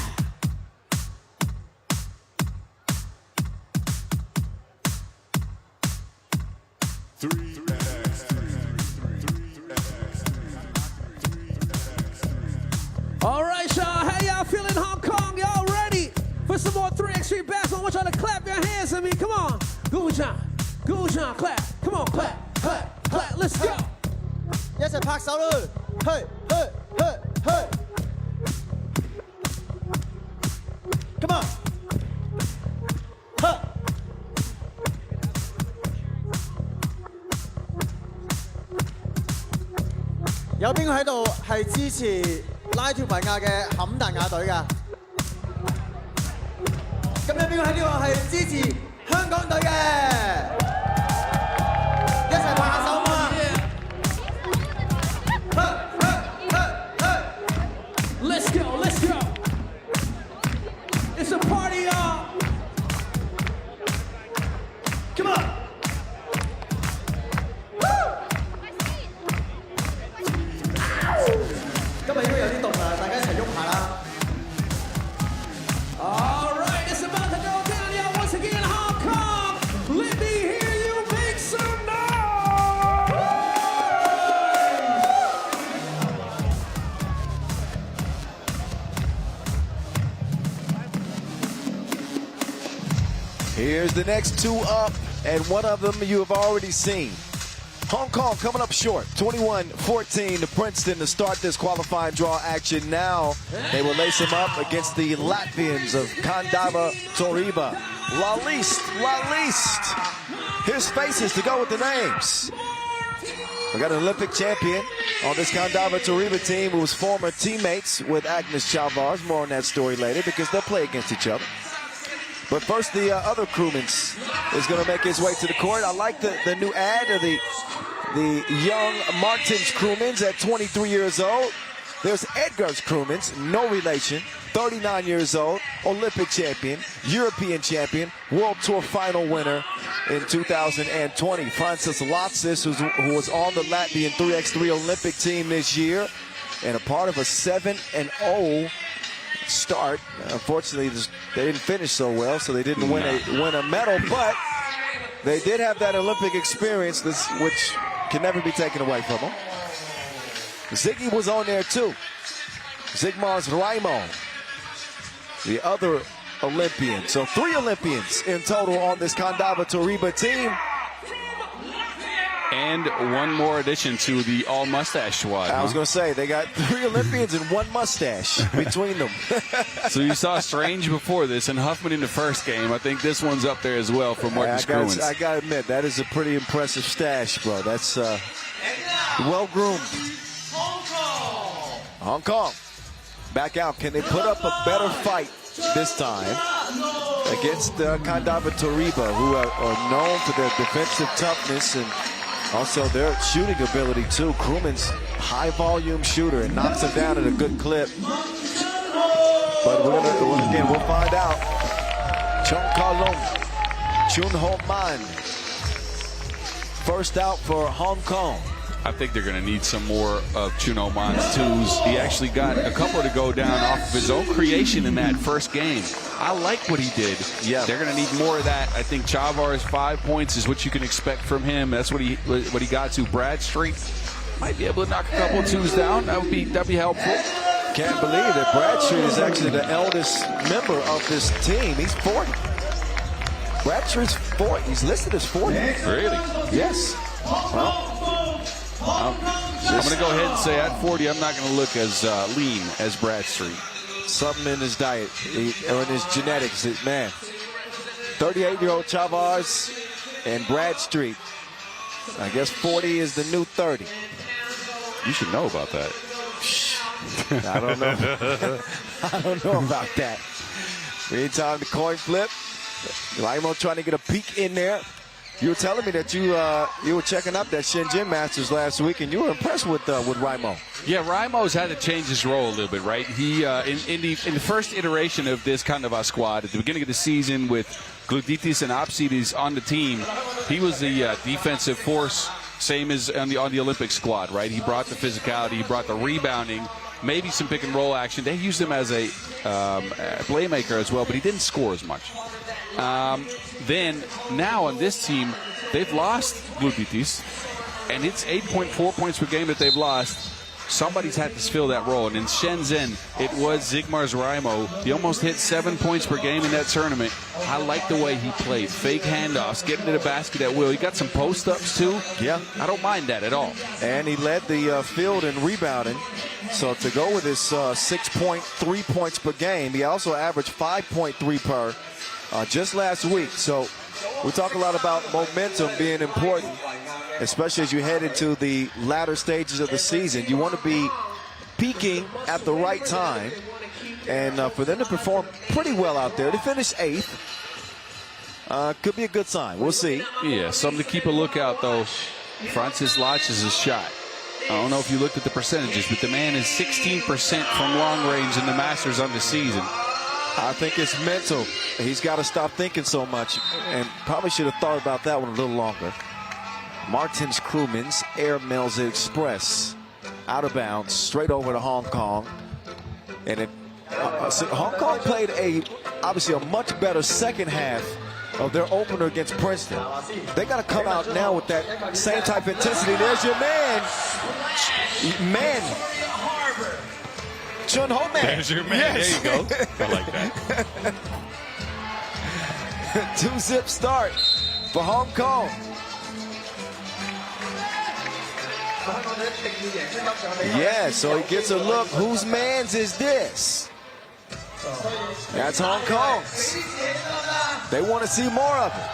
S1: All right, y'all. How y'all feeling, Hong Kong? Y'all ready for some more 3x3 basketball? I want y'all to clap your hands at me. Come on. Good job. Good job. Clap. Come on, clap, clap, clap. Let's go.
S6: 一齊拍手啦！去去去去 ！Come on！ 去！有邊個喺度係支持拉脫維亞嘅坎達亞隊㗎？咁有邊個喺呢度係支持香港隊嘅？一齊拍下手嘛！
S1: Let's go, let's go. It's a party, y'all.
S6: Come on.
S2: Here's the next two up, and one of them you have already seen. Hong Kong coming up short, 21-14 to Princeton to start this qualifying draw action. Now they will lace him up against the Latvians of Kandava, Turība. La Liste. Here's faces to go with the names. We got an Olympic champion on this Kandava Turība team who was former teammates with Agnes Chavars. More on that story later because they'll play against each other. But first, the other crewman is going to make his way to the court. I like the new ad of the young Martins crewmans at 23 years old. There's Edgar's crewmans, no relation, 39 years old, Olympic champion, European champion, World Tour final winner in 2020. Francis Latsis, who was on the Latvian 3x3 Olympic team this year and a part of a 7-0 start. Unfortunately, they didn't finish so well, so they didn't win a medal, but they did have that Olympic experience, which can never be taken away from them. Ziggy was on there too. Zigmar's Raimo, the other Olympian. So 3 Olympians in total on this Kandava Turība team.
S5: And one more addition to the all-mustache squad.
S2: I was going to say, they got 3 Olympians and 1 mustache between them.
S5: So you saw Strange before this and Huffman in the first game. I think this one's up there as well for Marcus Cruins.
S2: I got to admit, that is a pretty impressive stash, bro. That's well-groomed. Hong Kong back out. Can they put up a better fight this time against Kandava Turība, who are known for their defensive toughness and also their shooting ability too. Crewman's high-volume shooter and knocks him down at a good clip. But we'll find out. Chong Ka-long, Chun Ho Man, first out for Hong Kong.
S5: I think they're going to need some more of Chun Ho Man's twos. He actually got a couple to go down off of his own creation in that first game. I like what he did.
S2: Yeah.
S5: They're going to need more of that. I think Chavars 5 points is what you can expect from him. That's what he got to. Bradstreet might be able to knock a couple of twos down. That'd be helpful.
S2: Can't believe that Bradstreet is actually the eldest member of this team. He's 40. Bradstreet's 40. He's listed as 40.
S5: Really?
S2: Yes. Well,
S5: I'm going to go ahead and say at 40, I'm not going to look as lean as Bradstreet.
S2: Something in his diet or in his genetics. Man, 38-year-old Chavars and Bradstreet. I guess 40 is the new 30.
S5: You should know about that.
S2: I don't know. I don't know about that. Meantime, the coin flip. Raimo trying to get a peek in there. You were telling me that you were checking out that Shenzhen Masters last week, and you were impressed with Raimo.
S5: Yeah, Raimo's had to change his role a little bit, right? He in the first iteration of this Kandava squad at the beginning of the season with Gluditis and Opsidis on the team, he was the defensive force, same as on the Olympic squad, right? He brought the physicality, he brought the rebounding, maybe some pick and roll action. They used him as a playmaker as well, but he didn't score as much. Then now on this team, they've lost Gluditis, and it's 8.4 points per game that they've lost. Somebody's had to fill that role, and in Shenzhen, it was Zigmar's Raimo. He almost hit 7 points per game in that tournament. I like the way he played. Fake handoffs, getting to the basket at will. He got some post-ups, too.
S2: Yeah.
S5: I don't mind that at all.
S2: And he led the field in rebounding. So to go with his 6.3 points per game, he also averaged 5.3 per just last week. So we talk a lot about momentum being important, especially as you head into the latter stages of the season. You want to be peaking at the right time. And for them to perform pretty well out there, to finish 8th, could be a good sign. We'll see.
S5: Yeah, something to keep a lookout, though. Francis Latsis' shot. I don't know if you looked at the percentages, but the man is 16% from long range in the Masters on the season.
S2: I think it's mental. He's got to stop thinking so much, and probably should have thought about that one a little longer. Martins Crewmans air mails the Express out of bounds, straight over to Hong Kong. And Hong Kong played obviously a much better second half of their opener against Princeton. They got to come out now with that same type of intensity. There's your man. Chun Ho Man.
S5: There's your man. Yes. There you go. I like that.
S2: Two-zip start for Hong Kong. Yeah, so he gets a look. Whose man's is this? That's Hong Kong's. They want to see more of it.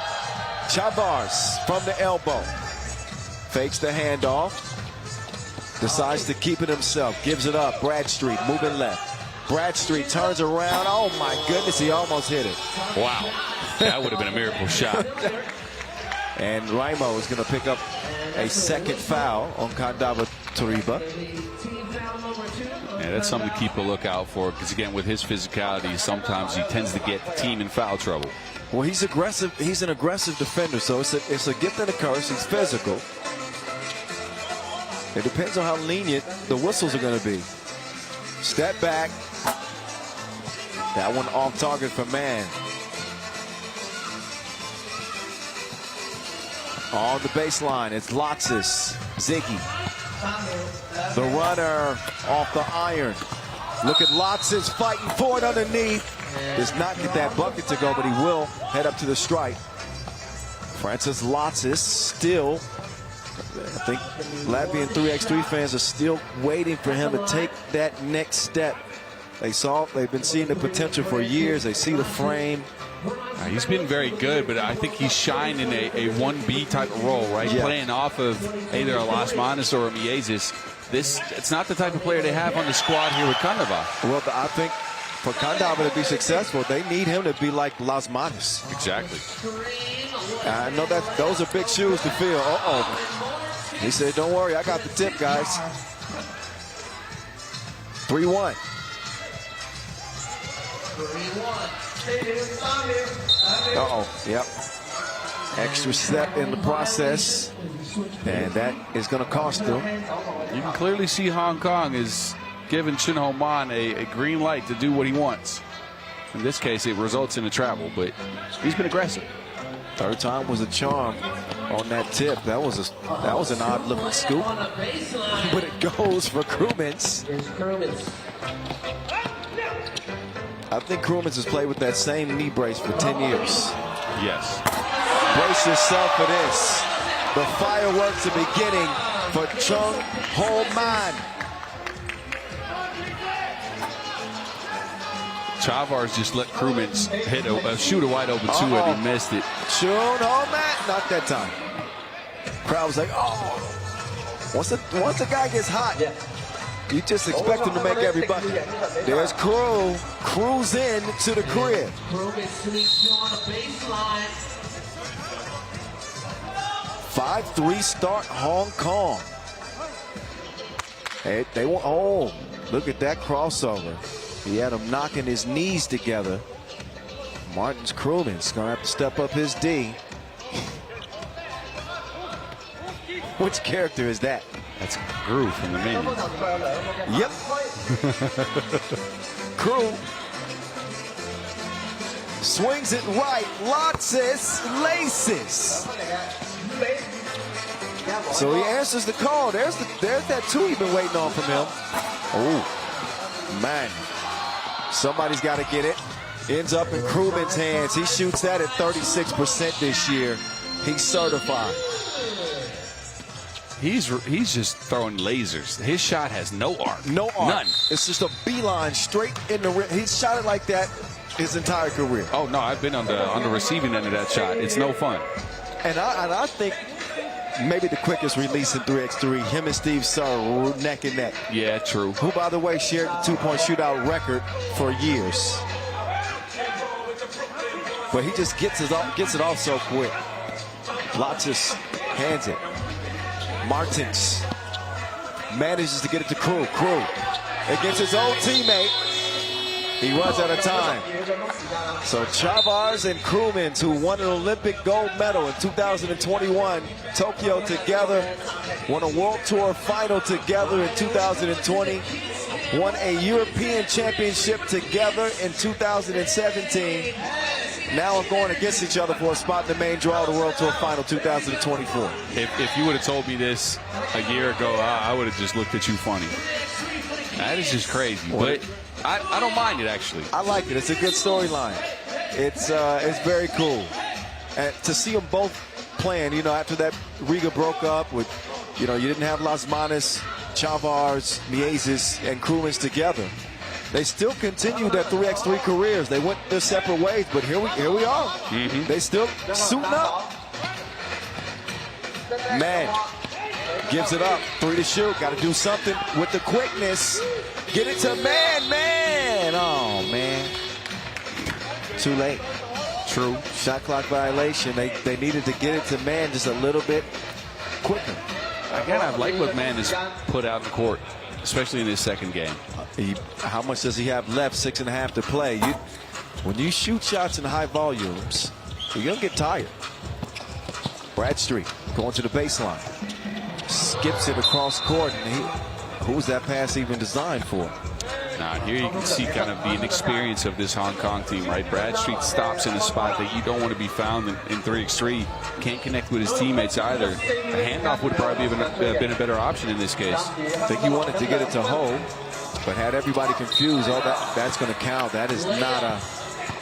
S2: Chavars from the elbow. Fakes the handoff. Decides to keep it himself. Gives it up. Bradstreet moving left. Bradstreet turns around. Oh my goodness, he almost hit it.
S5: Wow. That would have been a miracle shot.
S2: And Raimo is going to pick up a second foul on Kandava Turība.
S5: Yeah, that's something to keep a lookout for, because again, with his physicality, sometimes he tends to get the team in foul trouble.
S2: Well, he's aggressive. He's an aggressive defender, so it's a gift and a curse. He's physical. It depends on how lenient the whistles are going to be. Step back. That one off target for Man. On the baseline, it's Lotsis. Ziggy. The runner off the iron. Look at Lotsis fighting for it underneath. Does not get that bucket to go, but he will head up to the stripe. Francis Lotsis still, I think Latvian 3x3 fans are still waiting for him to take that next step. They've been seeing the potential for years. They see the frame.
S5: He's been very good, but I think he's shined in a 1B type of role, right?
S2: Yeah.
S5: Playing off of either a Las Manas or a Miezis. It's not the type of player they have on the squad here with Kandava.
S2: Well, I think for Kandava to be successful, they need him to be like Las Manas.
S5: Exactly.
S2: I know that those are big shoes to fill. He said, don't worry, I got the tip, guys. 3-1. Yep. Extra step in the process, and that is going to cost them.
S5: You can clearly see Hong Kong is giving Chin Ho Man a green light to do what he wants. In this case, it results in a travel, but he's been aggressive.
S2: Third time was a charm on that tip. That was an odd looking scoop, but it goes for Krumins. I think Krumins has played with that same knee brace for 10 years.
S5: Yes.
S2: Brace yourself for this. The fireworks are beginning for Chung Ho Man.
S5: Chavars just let Krumins hit shoot a wide open two, and he missed it.
S2: Chung Ho Man, not that time. Crowd was like, oh. Once the guy gets hot, you just expect him to make every bucket. There's Crew. Crew's in to the crib. 5-3 start Hong Kong. Hey, they want. Oh, look at that crossover. He had him knocking his knees together. Martin's Krumins gonna have to step up his D. Which character is that?
S5: That's Gru from the menu.
S2: Yep. Crew swings it right. Lotsis laces. So he answers the call. There's that two you've been waiting on from him. Oh, man. Somebody's got to get it. Ends up in Krumins' hands. He shoots that at 36% this year. He's certified.
S5: He's just throwing lasers. His shot has no arc.
S2: No arc.
S5: None.
S2: It's just a beeline straight in the rim. He's shot it like that his entire career.
S5: Oh no, I've been on the receiving end of that shot. It's no fun.
S2: And I think maybe the quickest release in 3x3, him and Steve Sir neck and neck.
S5: Yeah, true.
S2: Who, by the way, shared the two-point shootout record for years. But he just gets it off so quick. Lotsis hands it. Martins manages to get it to Crew. Crew against his old teammate. He runs out of time. So Chavars and Krumins, who won an Olympic gold medal in 2021, Tokyo together, won a World Tour final together in 2020, won a European Championship together in 2017. Now are going against each other for a spot in the main draw of the World Tour Final 2024.
S5: If you would have told me this a year ago, I would have just looked at you funny. That is just crazy. But I don't mind it, actually.
S2: I like it. It's a good storyline. It's very cool. And to see them both playing, you know, after that Riga broke up with, you know, you didn't have Las Manas, Chavars, Miezes, and Krumens together. They still continued their 3x3 careers. They went their separate ways, but here we are.
S5: Mm-hmm.
S2: They still suiting up. Man gives it up. 3 to shoot. Got to do something with the quickness. Get it to man. Oh, man. Too late.
S5: True.
S2: Shot clock violation. They needed to get it to man just a little bit quicker.
S5: Again, I like what Man has put out in the court, especially in his second game.
S2: How much does he have left? 6.5 to play. When you shoot shots in high volumes, you're going to get tired. Bradstreet going to the baseline. Skips it across court. And who's that pass even designed for?
S5: Now, here you can see kind of the inexperience of this Hong Kong team, right? Bradstreet stops in a spot that you don't want to be found in 3x3. Can't connect with his teammates either. A handoff would probably have been a better option in this case.
S2: I think he wanted to get it to Ho, but had everybody confused. Oh, that's going to count. That is not a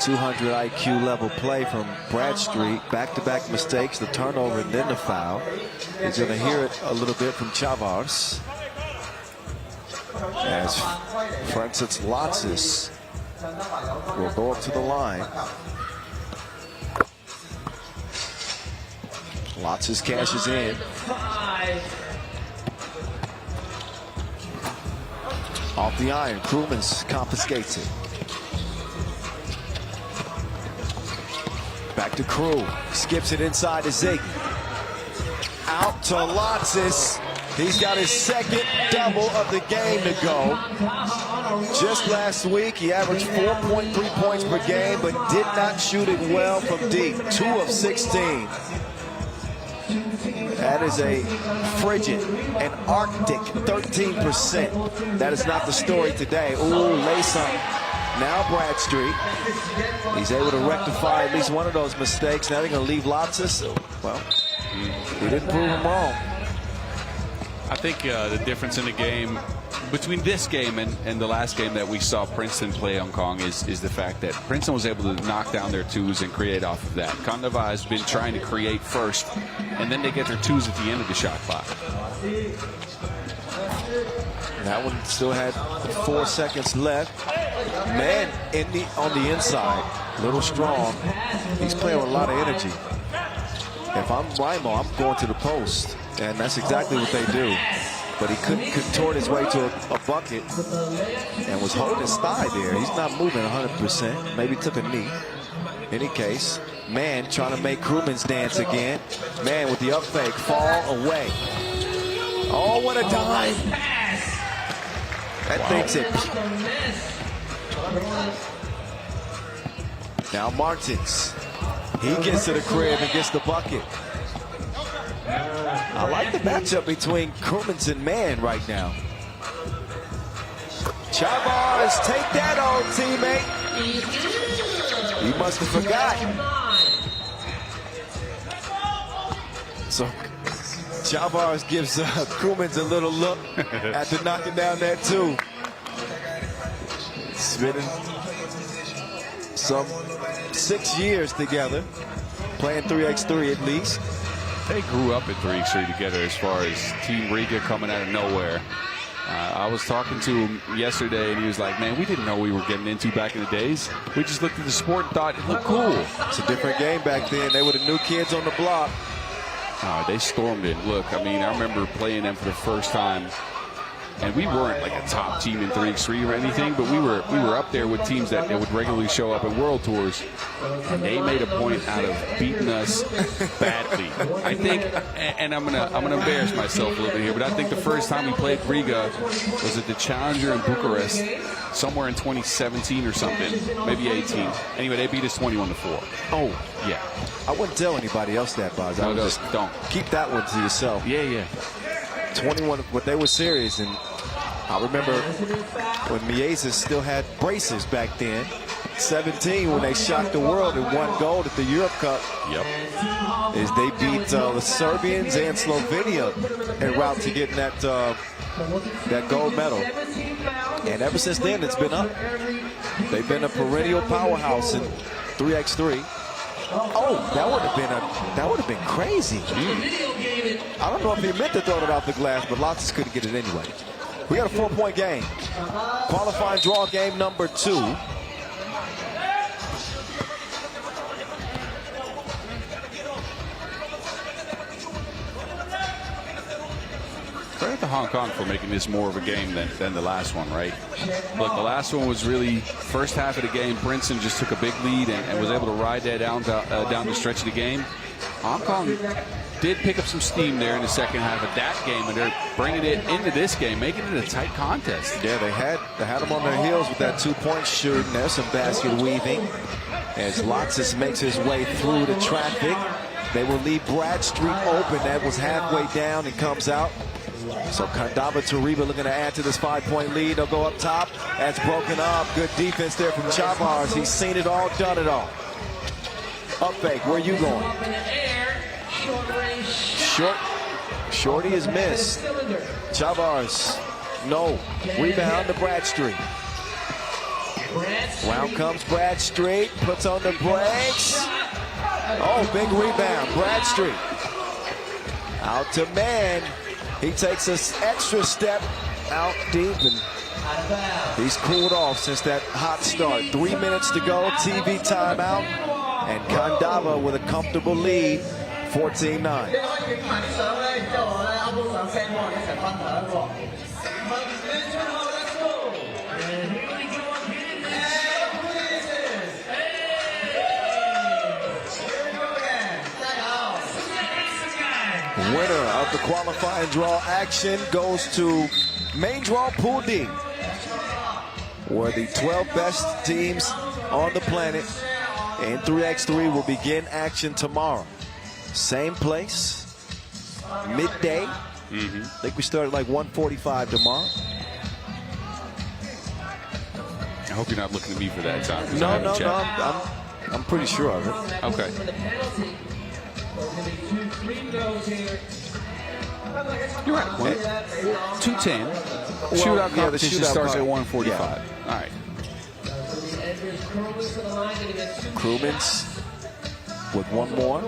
S2: 200 IQ level play from Bradstreet. Back-to-back mistakes, the turnover and then the foul. He's going to hear it a little bit from Chavars. As Francis Lotsis will go up to the line. Lotsis cashes in. Off the iron, Krumens confiscates it. Back to Crew, skips it inside to Ziggy. Out to Lotsis. He's got his second double of the game to go. Just last week, he averaged 4.3 points per game, but did not shoot it well from deep. 2 of 16. That is a frigid and Arctic 13%. That is not the story today. Ooh, lace up. Now Bradstreet. He's able to rectify at least one of those mistakes. Now they're going to leave Lotsis. Well, he didn't prove him wrong.
S5: I think the difference in the game between this game and the last game that we saw Princeton play Hong Kong is the fact that Princeton was able to knock down their twos and create off of that. Kandava has been trying to create first, and then they get their twos at the end of the shot clock.
S2: That one still had 4 seconds left. Man on the inside, a little strong. He's playing with a lot of energy. If I'm Raimo, I'm going to the post. And that's exactly what they do. But he couldn't contort his way to a bucket and was holding his thigh there. He's not moving 100%. Maybe took a knee. In any case, Man trying to make Krumens dance again. Man with the up fake, fall away. Oh, what a dime. That thing's it. Now Martins. He gets to the crib and gets the bucket. I like the matchup between Krumens and Man right now. Chavars, take that, old teammate. You must have forgot. So Chavars gives Krumens a little look after knocking down that 2. Spending some 6 years together, playing 3x3 at least.
S5: They grew up at 3x3 together as far as Team Riga coming out of nowhere. I was talking to him yesterday, and he was like, man, we didn't know we were getting into back in the days. We just looked at the sport and thought it looked cool.
S2: It's a different game back then. They were the new kids on the block.
S5: They stormed it. Look, I mean, I remember playing them for the first time. And we weren't like a top team in 3x3 or anything, but we were up there with teams that would regularly show up at World Tours. And they made a point out of beating us badly. I think, and I'm gonna embarrass myself a little bit here, but I think the first time we played Riga was at the Challenger in Bucharest, somewhere in 2017 or something, maybe 18. Anyway, they beat us 21-4.
S2: Oh,
S5: yeah.
S2: I wouldn't tell anybody else that, Boz.
S5: No,
S2: just
S5: don't.
S2: Keep that one to yourself.
S5: Yeah.
S2: 21, but they were serious. And I remember when Miezes still had braces back then. 17 when they shocked the world and won gold at the Europe Cup.
S5: Yep.
S2: Is they beat the Serbians and Slovenia en route to getting that gold medal. And ever since then, it's been up. They've been a perennial powerhouse, and 3x3. Oh, that would have been crazy. I don't know if he meant to throw it out the glass, but Lotsis couldn't get it anyway. We got a 4-point game. Qualifying draw game number 2.
S5: Credit to Hong Kong for making this more of a game than the last one, right? Look, the last one was really first half of the game. Princeton just took a big lead and was able to ride that down the stretch of the game. Hong Kong did pick up some steam there in the second half of that game, and they're bringing it into this game, making it a tight contest.
S2: Yeah, they had them on their heels with that 2-point shooting. There's some basket weaving as Lotsis makes his way through the traffic. They will leave Bradstreet open. That was halfway down and comes out. So Kandava Turība looking to add to this 5-point lead. They'll go up top. That's broken up. Good defense there from Chavars. He's seen it all, done it all. Up fake. Where are you going? Shorty is missed. Chavars. No. Rebound to Bradstreet. Round comes Bradstreet. Puts on the brakes. Oh, big rebound. Bradstreet. Out to man. He takes an extra step out deep, and he's cooled off since that hot start. 3 minutes to go, TV timeout, and Kandava with a comfortable lead, 14-9. Winner of the qualifying draw action goes to main draw Pool D, where the 12 best teams on the planet in 3x3 will begin action tomorrow. Same place, midday. I think we start at like 1:45 tomorrow.
S5: I hope you're not looking at me for that time.
S2: No, I'm pretty sure of it.
S5: Okay. You're right. 2:10. Shootout competition starts at 1:45.
S2: Yeah.
S5: All right.
S2: Krumens with one more.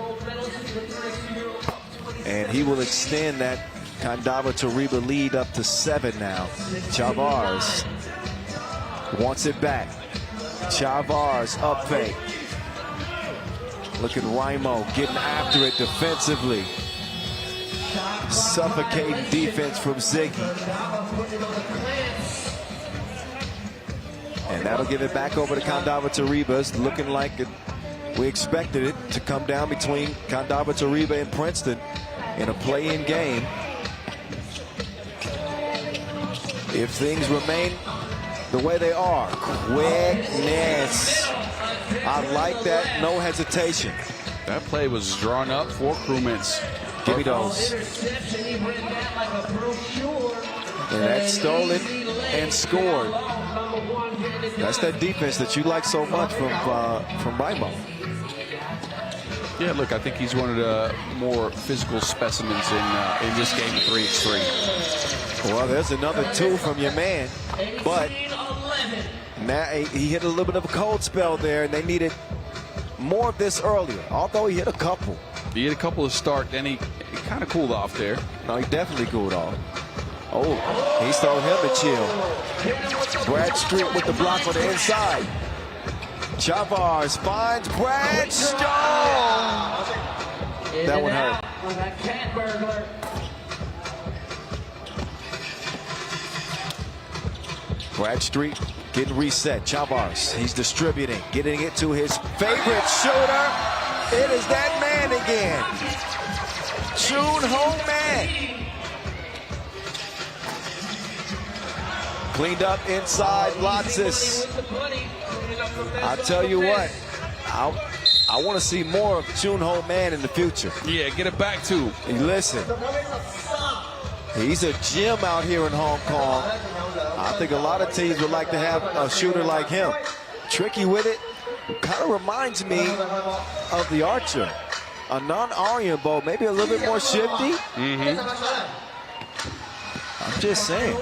S2: And he will extend that Kandava Turība lead up to 7 now. Chavars wants it back. Chavars up fake. Look at Raimo getting after it defensively. Suffocating defense from Ziggy. And that'll give it back over to Kandava Turība. It's looking like we expected it to come down between Kandava Turība and Princeton in a play-in game. If things remain the way they are, quickness. I like that, no hesitation.
S5: That play was drawn up for Krumens.
S2: Give me those. And that's stolen and scored. That's that defense that you like so much from Raimo.
S5: Yeah, look, I think he's one of the more physical specimens in this game of 3x3.
S2: Well, there's another 2 from your man, but now he hit a little bit of a cold spell there, and they needed more of this earlier, although he hit a couple.
S5: He hit a couple to start, then he kind of cooled off there.
S2: No, he definitely cooled off. Oh, he's throwing him a chill. Bradstreet with the block on the inside. Chavars finds Bradstone. That one hurt. Bradstreet getting reset. Chavars, he's distributing, getting it to his favorite shooter. It is that man again. June Ho Man. Cleaned up inside Lotsis. I'll tell you what, I want to see more of June Ho Man in the future.
S5: Yeah, get it back to him.
S2: And listen, he's a gem out here in Hong Kong. I think a lot of teams would like to have a shooter like him. Tricky with it. Kind of reminds me of the Archer. A non-Aryan bow, maybe a little bit more shifty. I'm just saying.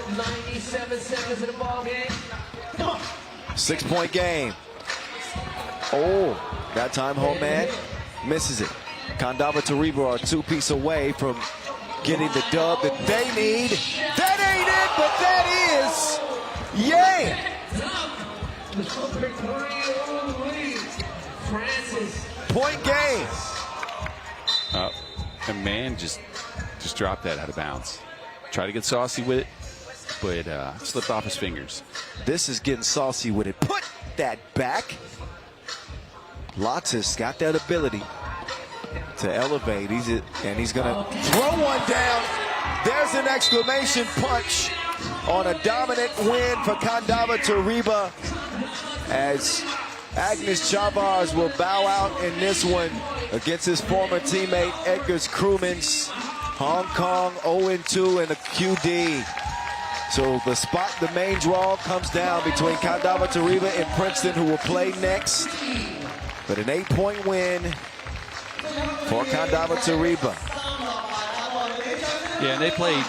S2: 6-point game. Oh, That time, home man misses it. Kandava Turība are 2 pieces away from getting the dub that they need. That ain't it, but that is, yeah. Point game.
S5: And man just dropped that out of bounds. Tried to get saucy with it, but slipped off his fingers.
S2: This is getting saucy with it. Put that back. Lotzis got that ability to elevate. He's gonna throw one down. There's an exclamation punch on a dominant win for Kandava Turība, as Agnes Chavez will bow out in this one against his former teammate Edgar's Crewmans. Hong Kong 0-2 in the QD. So the main draw comes down between Kandava Turība and Princeton, who will play next. But an 8-point win for Kandava Turība.
S5: Yeah, and they played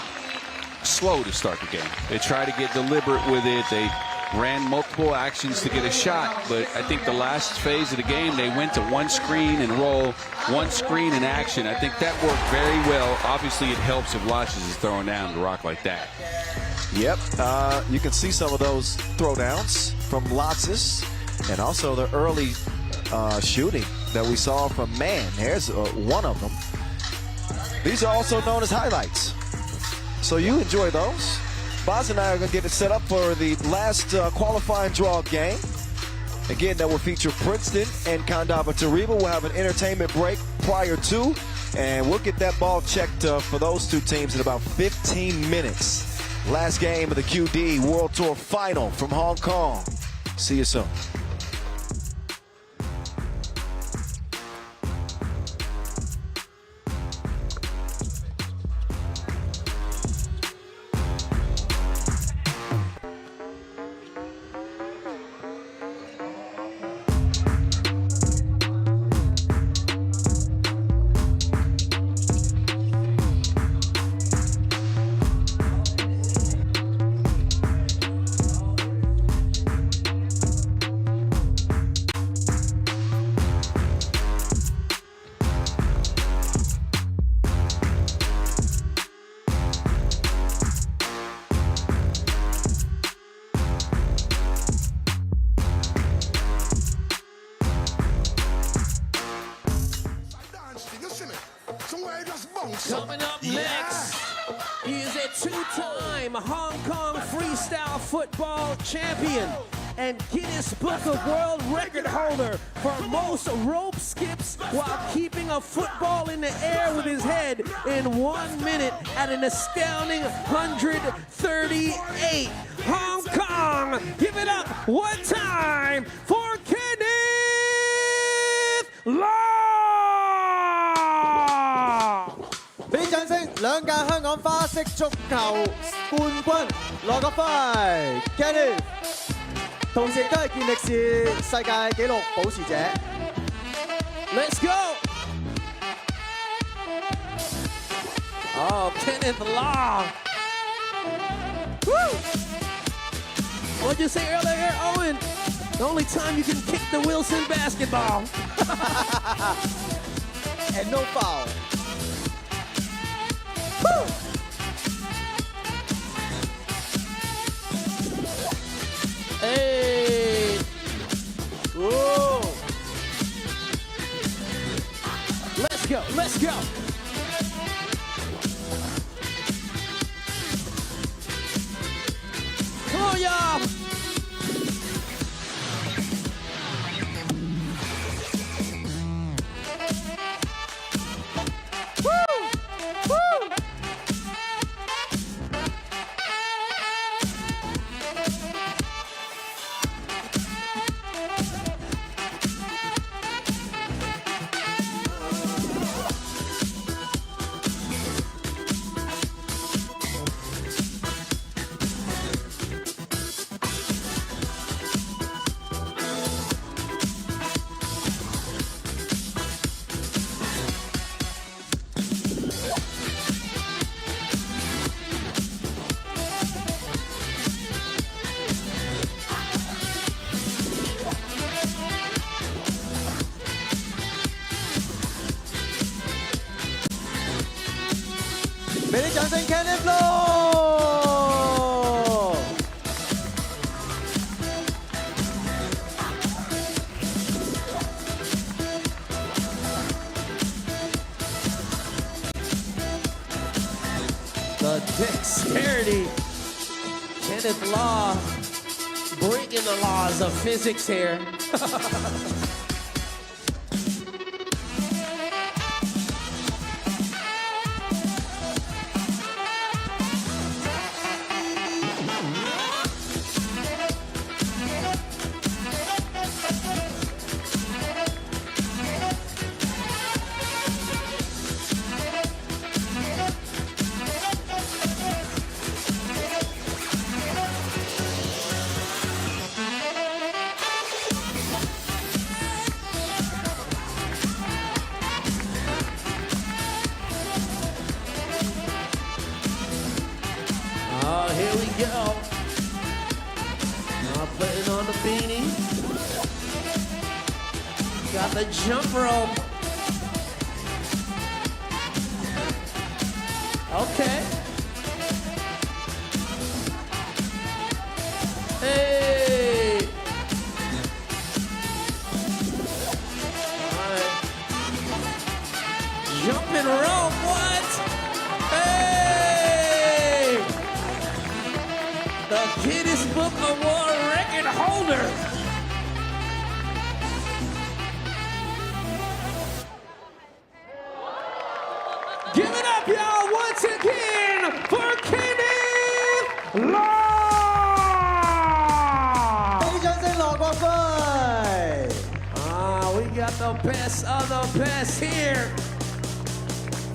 S5: slow to start the game. They tried to get deliberate with it. They ran multiple actions to get a shot, but I think the last phase of the game, they went to one screen and roll, one screen and action. I think that worked very well. Obviously, it helps if Lotzis is throwing down the rock like that.
S2: Yep, you can see some of those throwdowns from Lotzis, and also the early shooting that we saw from Man. Here's one of them. These are also known as highlights, so you enjoy those. Boz and I are going to get it set up for the last qualifying draw game. Again, that will feature Princeton and Kandava Turība. We'll have an entertainment break prior to, and we'll get that ball checked for those two teams in about 15 minutes. Last game of the QD World Tour Final from Hong Kong. See you soon.
S1: Coming up next, he is a two-time Hong Kong freestyle football champion and Guinness Book of World Record holder for most rope skips while keeping a football in the air with his head in 1 minute at an astounding 138. Hong Kong, give it up one time for Kenneth Law!
S6: 俾掌聲，兩屆香港花式足球冠軍羅國輝 Kenneth， 同時亦都係健力士世界紀錄保持者。
S1: Let's go! Oh, Kenneth Law. Woo! What'd you say earlier, Owen? The only time you can kick the Wilson basketball.
S6: And no foul.
S1: Woo! Hey! Whoa! Let's go, let's go! Come on, y'all!
S6: 俾啲掌聲 Kandava。The
S1: dexterity. Kenneth Law breaking the laws of physics here. Oh, here we go. Now putting on the beanie. Got the jump rope. Okay. Hey. All right. Jumping rope, what? Hey. The Guinness Book of World Record holder. Give it up, y'all, once again for Kandava!
S6: 俾啲掌聲羅國輝。
S1: We got the best of the best here.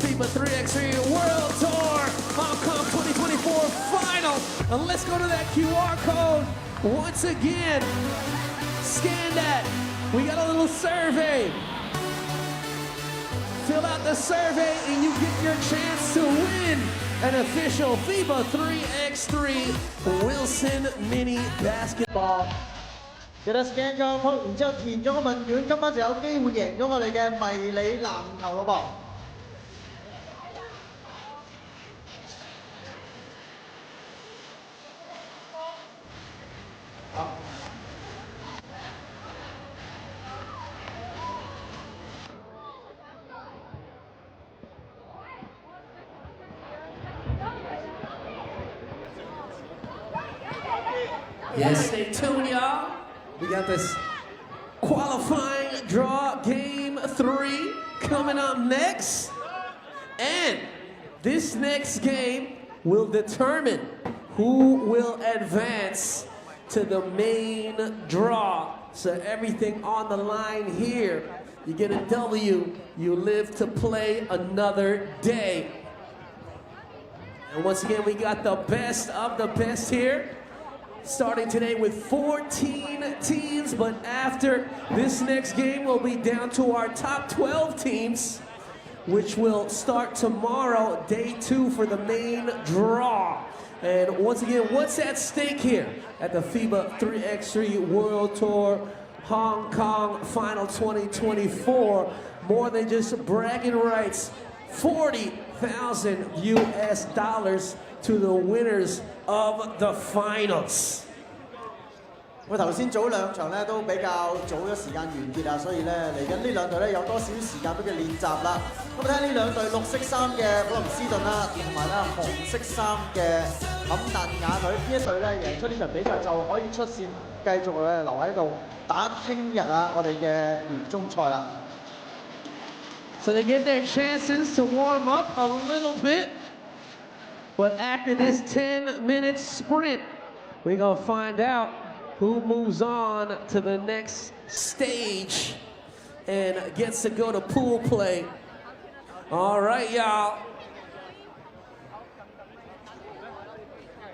S1: FIBA 3x3 World Tour Hong Kong 2024 final. And let's go to that QR code once again. Scan that. We got a little survey. Fill out the survey and you get your chance to win an official FIBA 3x3 Wilson Mini Basketball.
S6: 記得 scan 咗 code， 然之後填咗個問卷，今晚就有機會贏咗我哋嘅迷你籃球咯噃。
S1: Yes, stay tuned, y'all. We got this qualifying draw game 3 coming up next. And this next game will determine who will advance to the main draw. So everything on the line here. You get a W, you live to play another day. And once again, we got the best of the best here. Starting today with 14 teams, but after this next game, we'll be down to our top 12 teams, which will start tomorrow, day 2 for the main draw. And once again, what's at stake here at the FIBA 3x3 World Tour Hong Kong Final 2024? More than just bragging rights, $40,000 US to the winners of the finals.
S6: 我頭先早兩場咧都比較早咗時間完結啊，所以咧嚟緊呢兩隊咧有多少時間俾佢練習啦。咁睇下呢兩隊綠色衫嘅普林斯頓啦，同埋咧紅色衫嘅坎達雅隊，呢一隊咧贏出呢場比賽就可以出線，繼續咧留喺度打聽日啊我哋嘅年終賽啦。
S1: So they get their chances to warm up a little bit. But after this 10-minute sprint, we're going to find out who moves on to the next stage and gets to go to pool play. All right, y'all.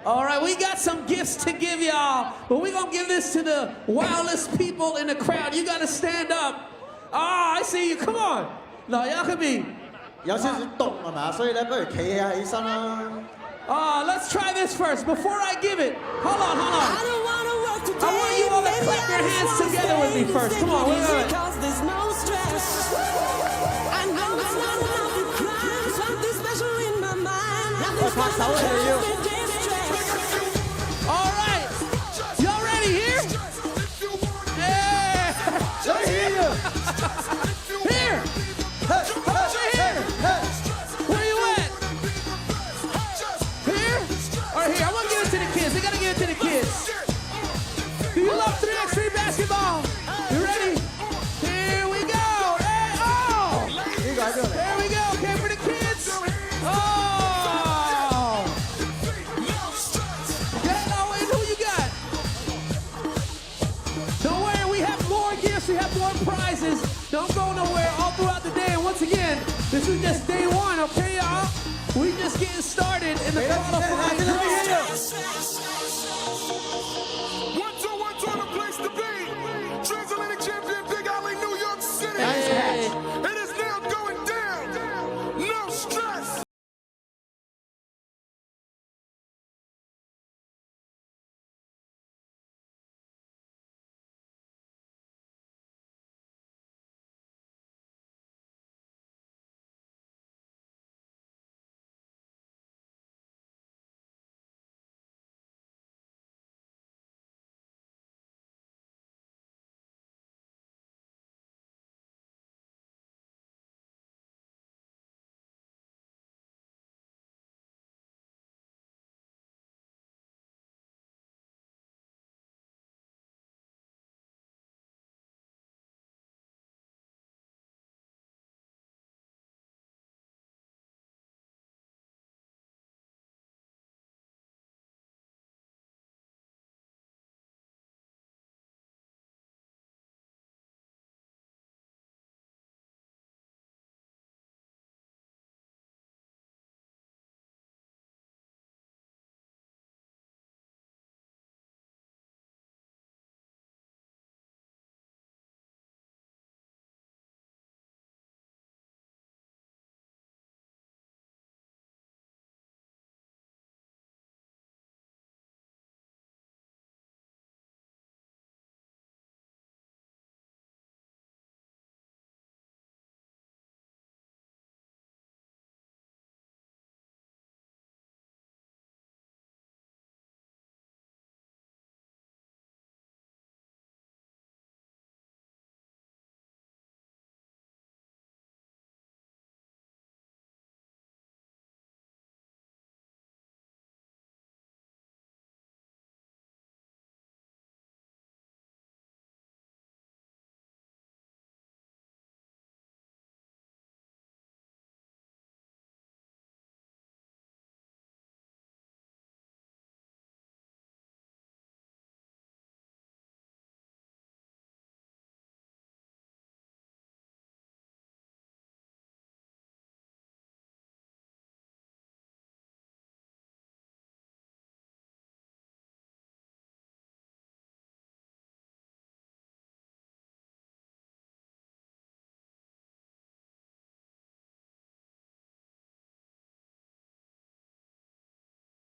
S1: All right, we got some gifts to give y'all, but we're going to give this to the wildest people in the crowd. You got to stand up. Ah, I see you. Come on. No, y'all can be.
S6: 有少少凍係咪啊？所以咧，不如企起身啦。
S1: Let's try this first. Before I give it, hold on. I want you all to clap your hands together with me first. Come on, wait.
S6: 拍手你哋要。
S1: All right. Y'all ready here? Yeah.
S6: Let me hear you.
S1: Here. Here. Where you at? Here? All right, here. I want to give it to the kids. They got to give it to the kids. Do you love 3x3 basketball? You ready? Here we go. Hey, oh. There we go. Okay, for the kids. Oh. Yeah, oh, wait, who you got? Don't worry, we have more gifts. We have more prizes. Don't go nowhere all throughout the day. And once again, this is just day one, okay, y'all? We just getting started in the qualifying draw.
S7: 1-2-1-2, the place to be. Transatlantic champion, Big Alley, New York City.
S1: Hey.
S7: It is now going down. No stress.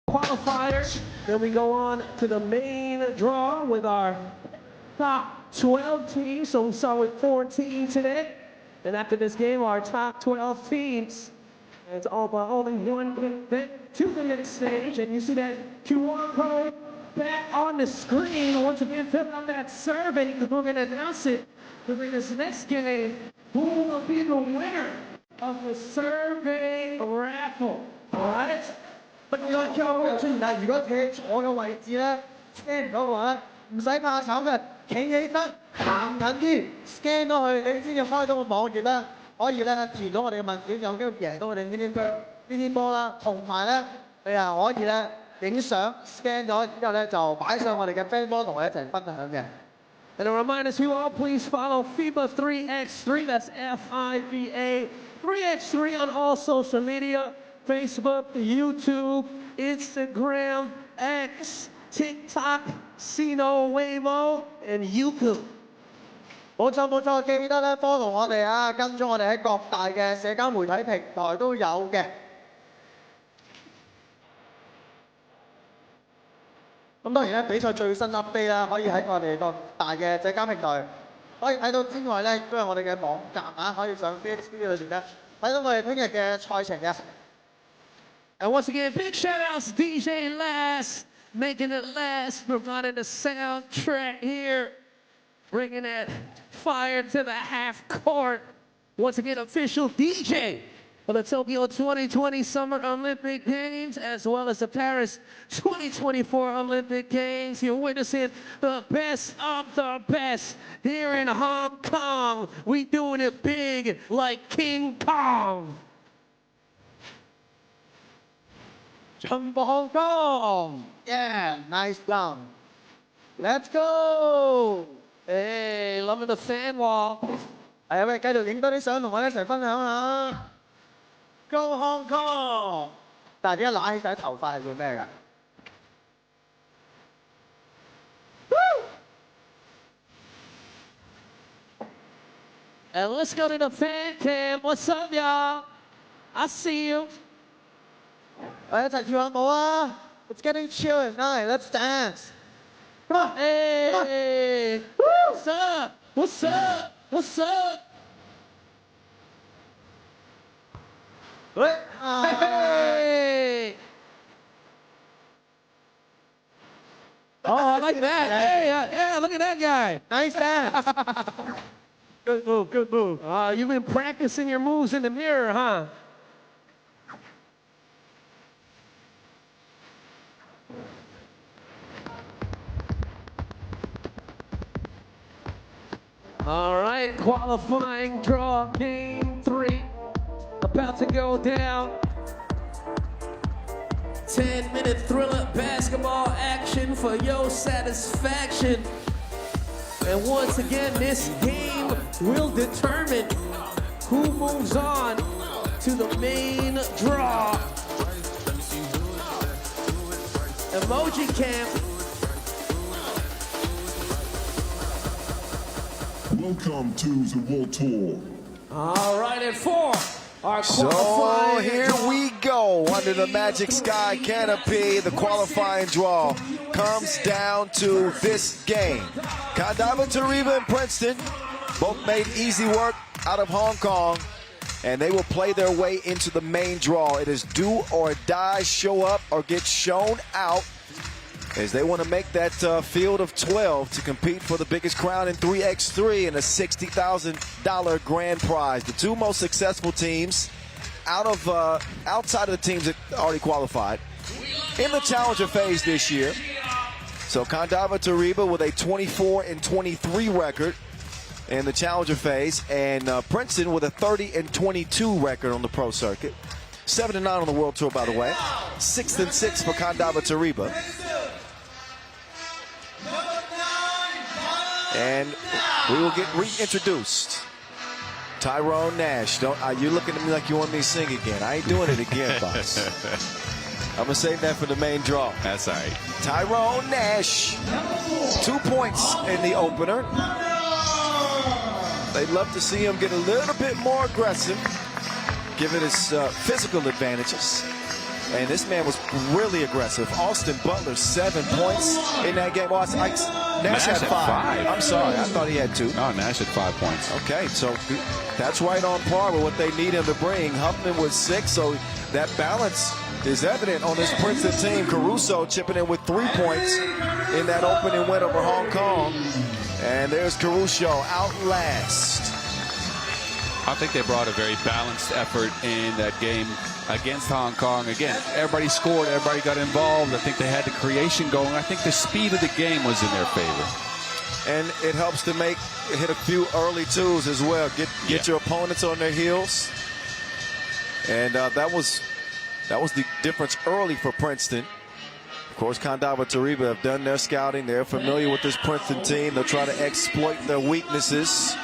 S1: Qualifiers. Then we go on to the main draw with our top 12 teams. So we start with 4 teams today. And after this game, our top 12 teams. And it's all by only one event to the next stage. And you see that QR code back on the screen. Once again, fill out that survey because we're going to announce it during this next game. Who will be the winner of the survey raffle? All right?
S6: 不過呢個出現啦，如果企喺我嘅位置咧 ，scan 唔到嘅話，唔使怕醜嘅，企起身行近啲 ，scan 到去，你先至開到個網頁啦，可以咧填到我哋嘅問卷，有機會贏到我哋呢啲波啦，同埋咧你可以咧影相 scan 咗之後咧就擺上我哋嘅 friend 波同我哋一齊分享嘅。
S1: And a reminder to you all, please follow FIBA 3x3. That's FIBA 3x3 on all social media. Facebook, YouTube, Instagram, X, TikTok, Sino, Weibo, and YouTube.
S6: 冇錯，記得咧 follow 我哋啊，跟蹤我哋喺各大嘅社交媒體平台都有嘅。咁當然咧，比賽最新 update 啦，可以喺我哋各大嘅社交平台可以睇到之外咧，都係我哋嘅網站啊，可以上 FIBA 裏邊咧睇到我哋聽日嘅賽程嘅。
S1: And once again, big shout outs to DJ Last, making it last, providing the soundtrack here, bringing that fire to the half court. Once again, official DJ for the Tokyo 2020 Summer Olympic Games, as well as the Paris 2024 Olympic Games. You're witnessing the best of the best here in Hong Kong. We doing it big like King Kong.
S6: Jump for Hong Kong. Yeah, nice dunk. Let's go.
S1: Hey, loving the fan wall.
S6: 係啊，喂，繼續影多啲相同我哋一齊分享下。Go Hong Kong！但係點解揦起晒頭髮係做咩㗎？
S1: And let's go to the fan cam. What's up, y'all? I see you.
S6: 我哋一齊跳下舞啊 ！It's getting chill at night. Let's dance. Come on.
S1: Hey, what's up? What's up? What's up?
S6: 喂，
S1: Hey! Oh, I like that. Hey, yeah, look at that guy.
S6: nice dance. Good move, good move.
S1: You've been practicing your moves in the mirror, huh? All right, qualifying draw, game 3, about to go down. 10-minute thriller basketball action for your satisfaction. And once again, this game will determine who moves on to the main draw. Emoji camp.
S7: Welcome to the World Tour.
S1: All right, at 4. Our
S2: So
S1: qualifying
S2: here we go under the Magic Sky canopy. The qualifying draw comes down to this game. Kandava, Turība, and Princeton both made easy work out of Hong Kong, and they will play their way into the main draw. It is do or die, show up or get shown out, as they want to make that field of 12 to compete for the biggest crown in 3x3 and a $60,000 grand prize. The two most successful teams outside of the teams that already qualified in the challenger phase this year. So Kandava, Turība with a 24-23 record in the challenger phase, and Princeton with a 30-22 record on the pro circuit. 7-9 on the world tour, by the way. 6-6 for Kandava, Turība. And we will get reintroduced. Tyrone Nash. You're looking at me like you want me to sing again. I ain't doing it again, boss. I'm going to save that for the main draw.
S5: That's all right.
S2: Tyrone Nash. 2 points in the opener. They'd love to see him get a little bit more aggressive, given his physical advantages. And this man was really aggressive. Austin Butler, 7 points in that game. Oh, Nash had 5. I'm sorry, I thought he had 2.
S5: Oh, Nash had 5 points.
S2: Okay, so that's right on par with what they need him to bring. Huffman was 6, so that balance is evident on this Princeton team. Caruso chipping in with 3 points in that opening win over Hong Kong. And there's Caruso out last.
S5: I think they brought a very balanced effort in that game against Hong Kong. Again, everybody scored, everybody got involved. I think they had the creation going. I think the speed of the game was in their favor.
S2: And it helps to hit a few early twos as well. Get your opponents on their heels. And that was the difference early for Princeton. Of course, Kandava, Turība have done their scouting. They're familiar with this Princeton team. They'll try to exploit their weaknesses.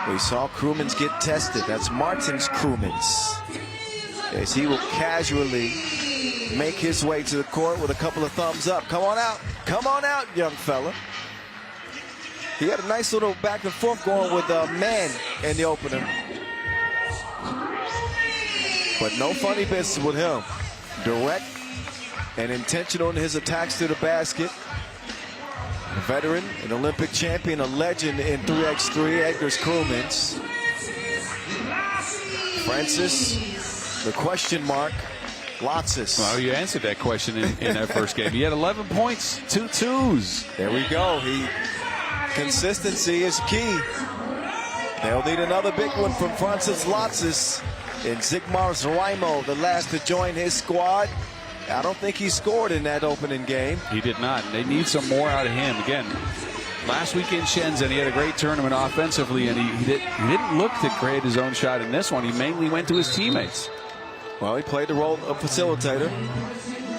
S2: We saw Crewmans get tested. That's Martin's Crewmans, as he will casually make his way to the court with a couple of thumbs up. Come on out, young fella. He had a nice little back and forth going with Man in the opener. But no funny business with him. Direct and intentional in his attacks to the basket. A veteran, an Olympic champion, a legend in 3x3, Edgar's Crewmans. Francis the question mark, Lotsis.
S5: Well, you answered that question in that first game. He had 11 points, 2 twos.
S2: There we go. Consistency is key. They'll need another big one from Francis Lotsis. And Zigmar Zraimo, the last to join his squad. I don't think he scored in that opening game.
S5: He did not. They need some more out of him. Again, last week in Shenzhen, he had a great tournament offensively, and he didn't look to create his own shot in this one. He mainly went to his teammates.
S2: Well, he played the role of facilitator.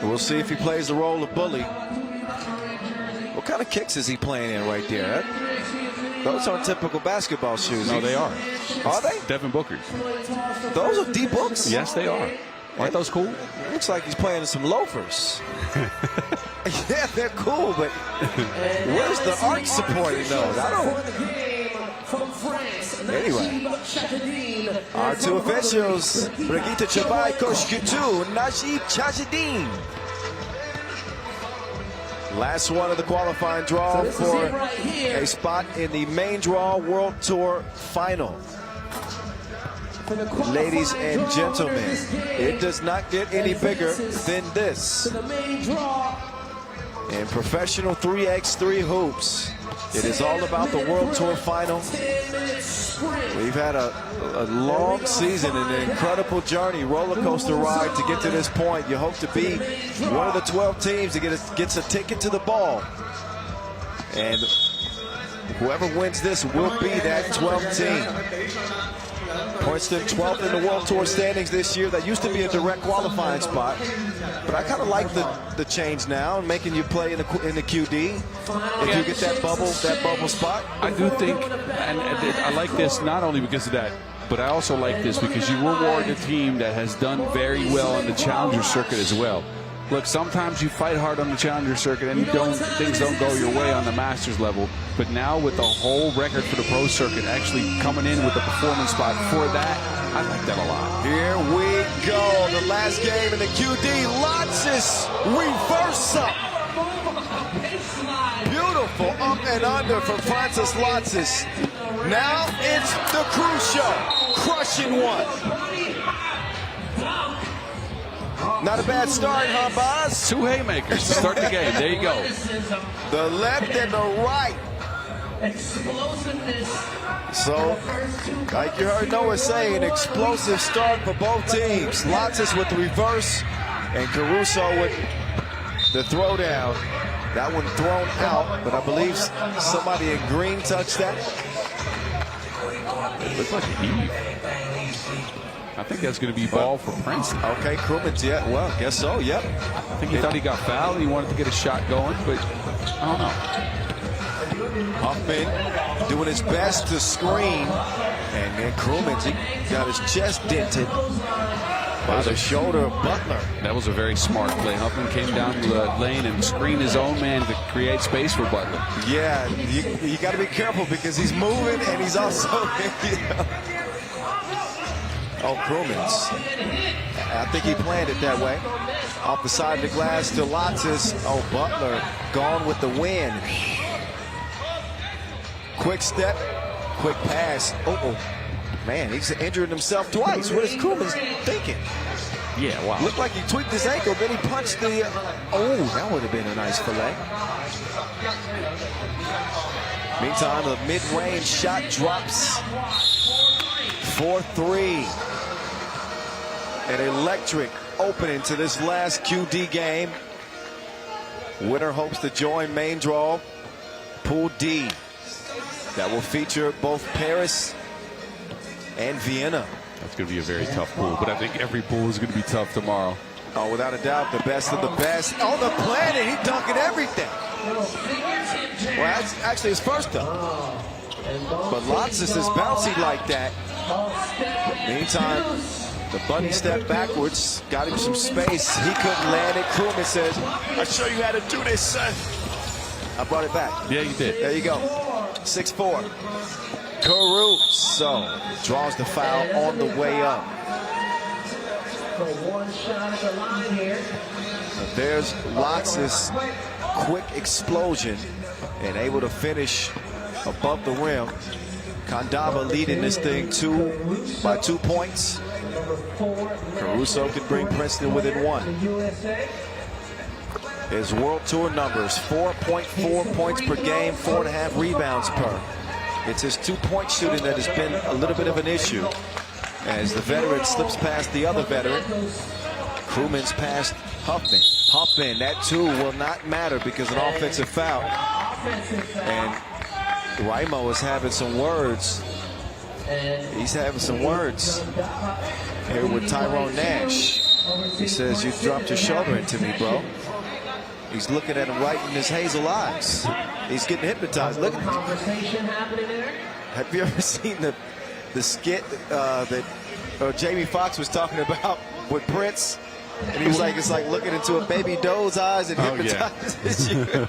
S2: We'll see if he plays the role of bully. What kind of kicks is he playing in right there? Those aren't typical basketball shoes.
S5: No, they are.
S2: Are they?
S5: Devin Booker's.
S2: Those are D-Books?
S5: Yes, they are. Aren't those cool?
S2: Looks like he's playing in some loafers. Yeah, they're cool, but where's the arch supporting those? I don't. Anyway, our two officials, Brigitte Chabai, Coach Coutu, Najib Chajidin. Last one of the qualifying draw for a spot in the main draw World Tour final. Ladies and gentlemen, it does not get any bigger than this. In professional 3x3 hoops, it is all about the World Tour final. We've had a long season and an incredible journey, roller coaster ride to get to this point. You hope to be one of the 12 teams that gets a ticket to the ball. And whoever wins this will be that 12th team. Princeton 12th in the World Tour standings this year. That used to be a direct qualifying spot, but I kind of like the change now, making you play in the QD if you get that bubble spot.
S5: I do think, and I like this not only because of that, but I also like this because you reward a team that has done very well on the Challenger circuit as well. Look, sometimes you fight hard on the Challenger circuit and things don't go your way on the Masters level. But now with the whole record for the Pro circuit actually coming in with the performance spot for that, I like that a lot.
S2: Here we go. The last game in the QD. Lotsis reverse up. Beautiful up and under from Francis Lotsis. Now it's the Cruise Show. Crushing one. Not a bad start, huh, Boz?
S5: 2 haymakers to start the game. There you go.
S2: The left and the right. So, like you heard Noah say, an explosive start for both teams. Lotsis with the reverse and Caruso with the throwdown. That one thrown out, but I believe somebody in green touched that.
S5: It looks like a heave. I think that's going to be ball for Princeton.
S2: Okay, Krumens, yeah, well, guess so, yep.
S5: I think he thought he got fouled and he wanted to get a shot going, but I don't know.
S2: Huffman doing his best to screen, and then Krumens, he got his chest dented by the shoulder of Butler.
S5: That was a very smart play. Huffman came down to the lane and screened his own man to create space for Butler.
S2: Yeah, you got to be careful because he's moving and he's also, Oh, Krumens. I think he planned it that way. Off the side of the glass to Lotsis. Oh, Butler gone with the win. Quick step, quick pass. Oh, man, he's injured himself twice. What is Krumens thinking?
S5: Yeah, wow.
S2: Looked like he tweaked his ankle, then he punched the... oh, that would have been a nice fillet. Meantime, the mid-range shot drops. 4-3. An electric opening to this last QD game. Winner hopes to join main draw Pool D. That will feature both Paris and Vienna.
S5: That's going to be a very tough pool, but I think every pool is going to be tough tomorrow.
S2: Oh, without a doubt, the best of the best. On the planet, he's dunking everything. Well, that's actually his first dunk. But Lotsis is bouncy like that. Meantime, the bunny step backwards, got him some space. He couldn't land it. Krumens says, I'll show you how to do this, son. I brought it back.
S5: Yeah, you did.
S2: There you go. 6-4. Caruso draws the foul on the way up. There's Lotsis' quick explosion and able to finish above the rim. Kandava leading this thing by 2 points. Caruso could bring Princeton within one. His World Tour numbers, 4.4 points per game, 4.5 rebounds per. It's his two-point shooting that has been a little bit of an issue as the veteran slips past the other veteran. Crewman's past Huffman. Huffman, that too will not matter because an offensive foul. And Raimo is having some words. He's having some words here with Tyrone Nash. He says, "You dropped your shoulder into me, bro." He's looking at him right in his hazel eyes. He's getting hypnotized. Look at Have you ever seen the skit that Jamie Foxx was talking about with Prince? And he was like, it's like looking into a baby doe's eyes and hypnotizes you.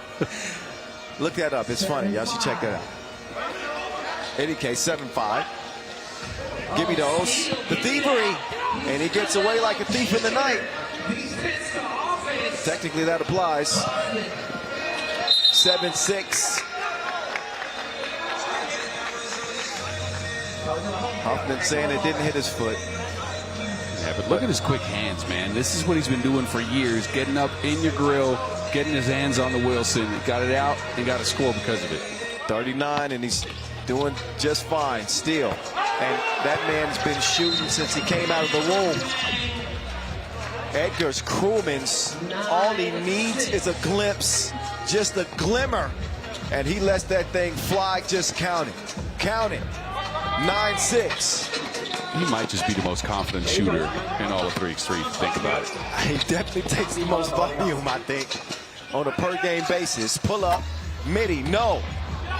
S2: Look that up. It's funny. Y'all should check that out. Any case, 7-5. Give me those. The thievery. And he gets away like a thief in the night. Technically, that applies. 7-6. Huffman saying it didn't hit his foot.
S5: Yeah, but look at his quick hands, man. This is what he's been doing for years, getting up in your grill, getting his hands on the Wilson. Got it out and got a score because of it.
S2: 39, and he's doing just fine still. And that man's been shooting since he came out of the womb. Edgar's Crewman's, all he needs is a glimpse, just a glimmer. And he lets that thing fly, just count it. Count it. 9-6.
S5: He might just be the most confident shooter in all of 3x3 if you think about it.
S2: He definitely takes the most volume, I think, on a per-game basis. Pull up, midi, no.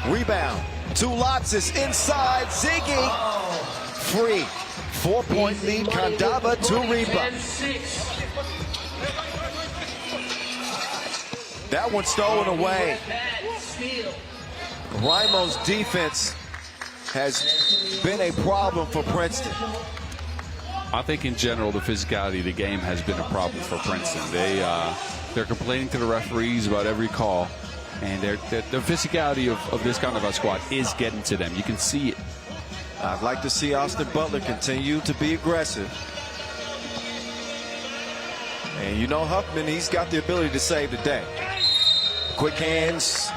S2: Rebound. Two lots is inside. Ziggy. Free. 4-point lead. Kandava, Turība. That one stolen away. Raimo's defense has been a problem for Princeton.
S5: I think in general the physicality of the game has been a problem for Princeton. They're complaining to the referees about every call, and the physicality of this kind of a squad is getting to them. You can see it.
S2: I'd like to see Austin Butler continue to be aggressive. And you know Huffman, he's got the ability to save the day. Quick hands.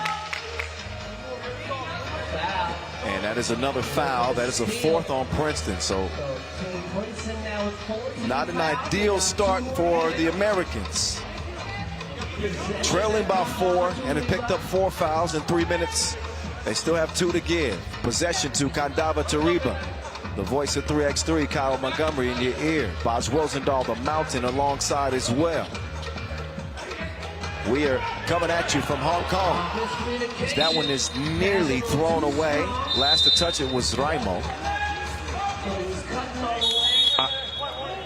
S2: And that is another foul. That is a fourth on Princeton. So not an ideal start for the Americans. Trailing by 4 and have picked up 4 fouls in 3 minutes. They still have 2 to give. Possession to Kandava Turība. The voice of 3x3, Kyle Montgomery in your ear. Boz Rosendahl, the mountain alongside as well. We are coming at you from Hong Kong. That one is nearly thrown away. Last to touch it was Raimo.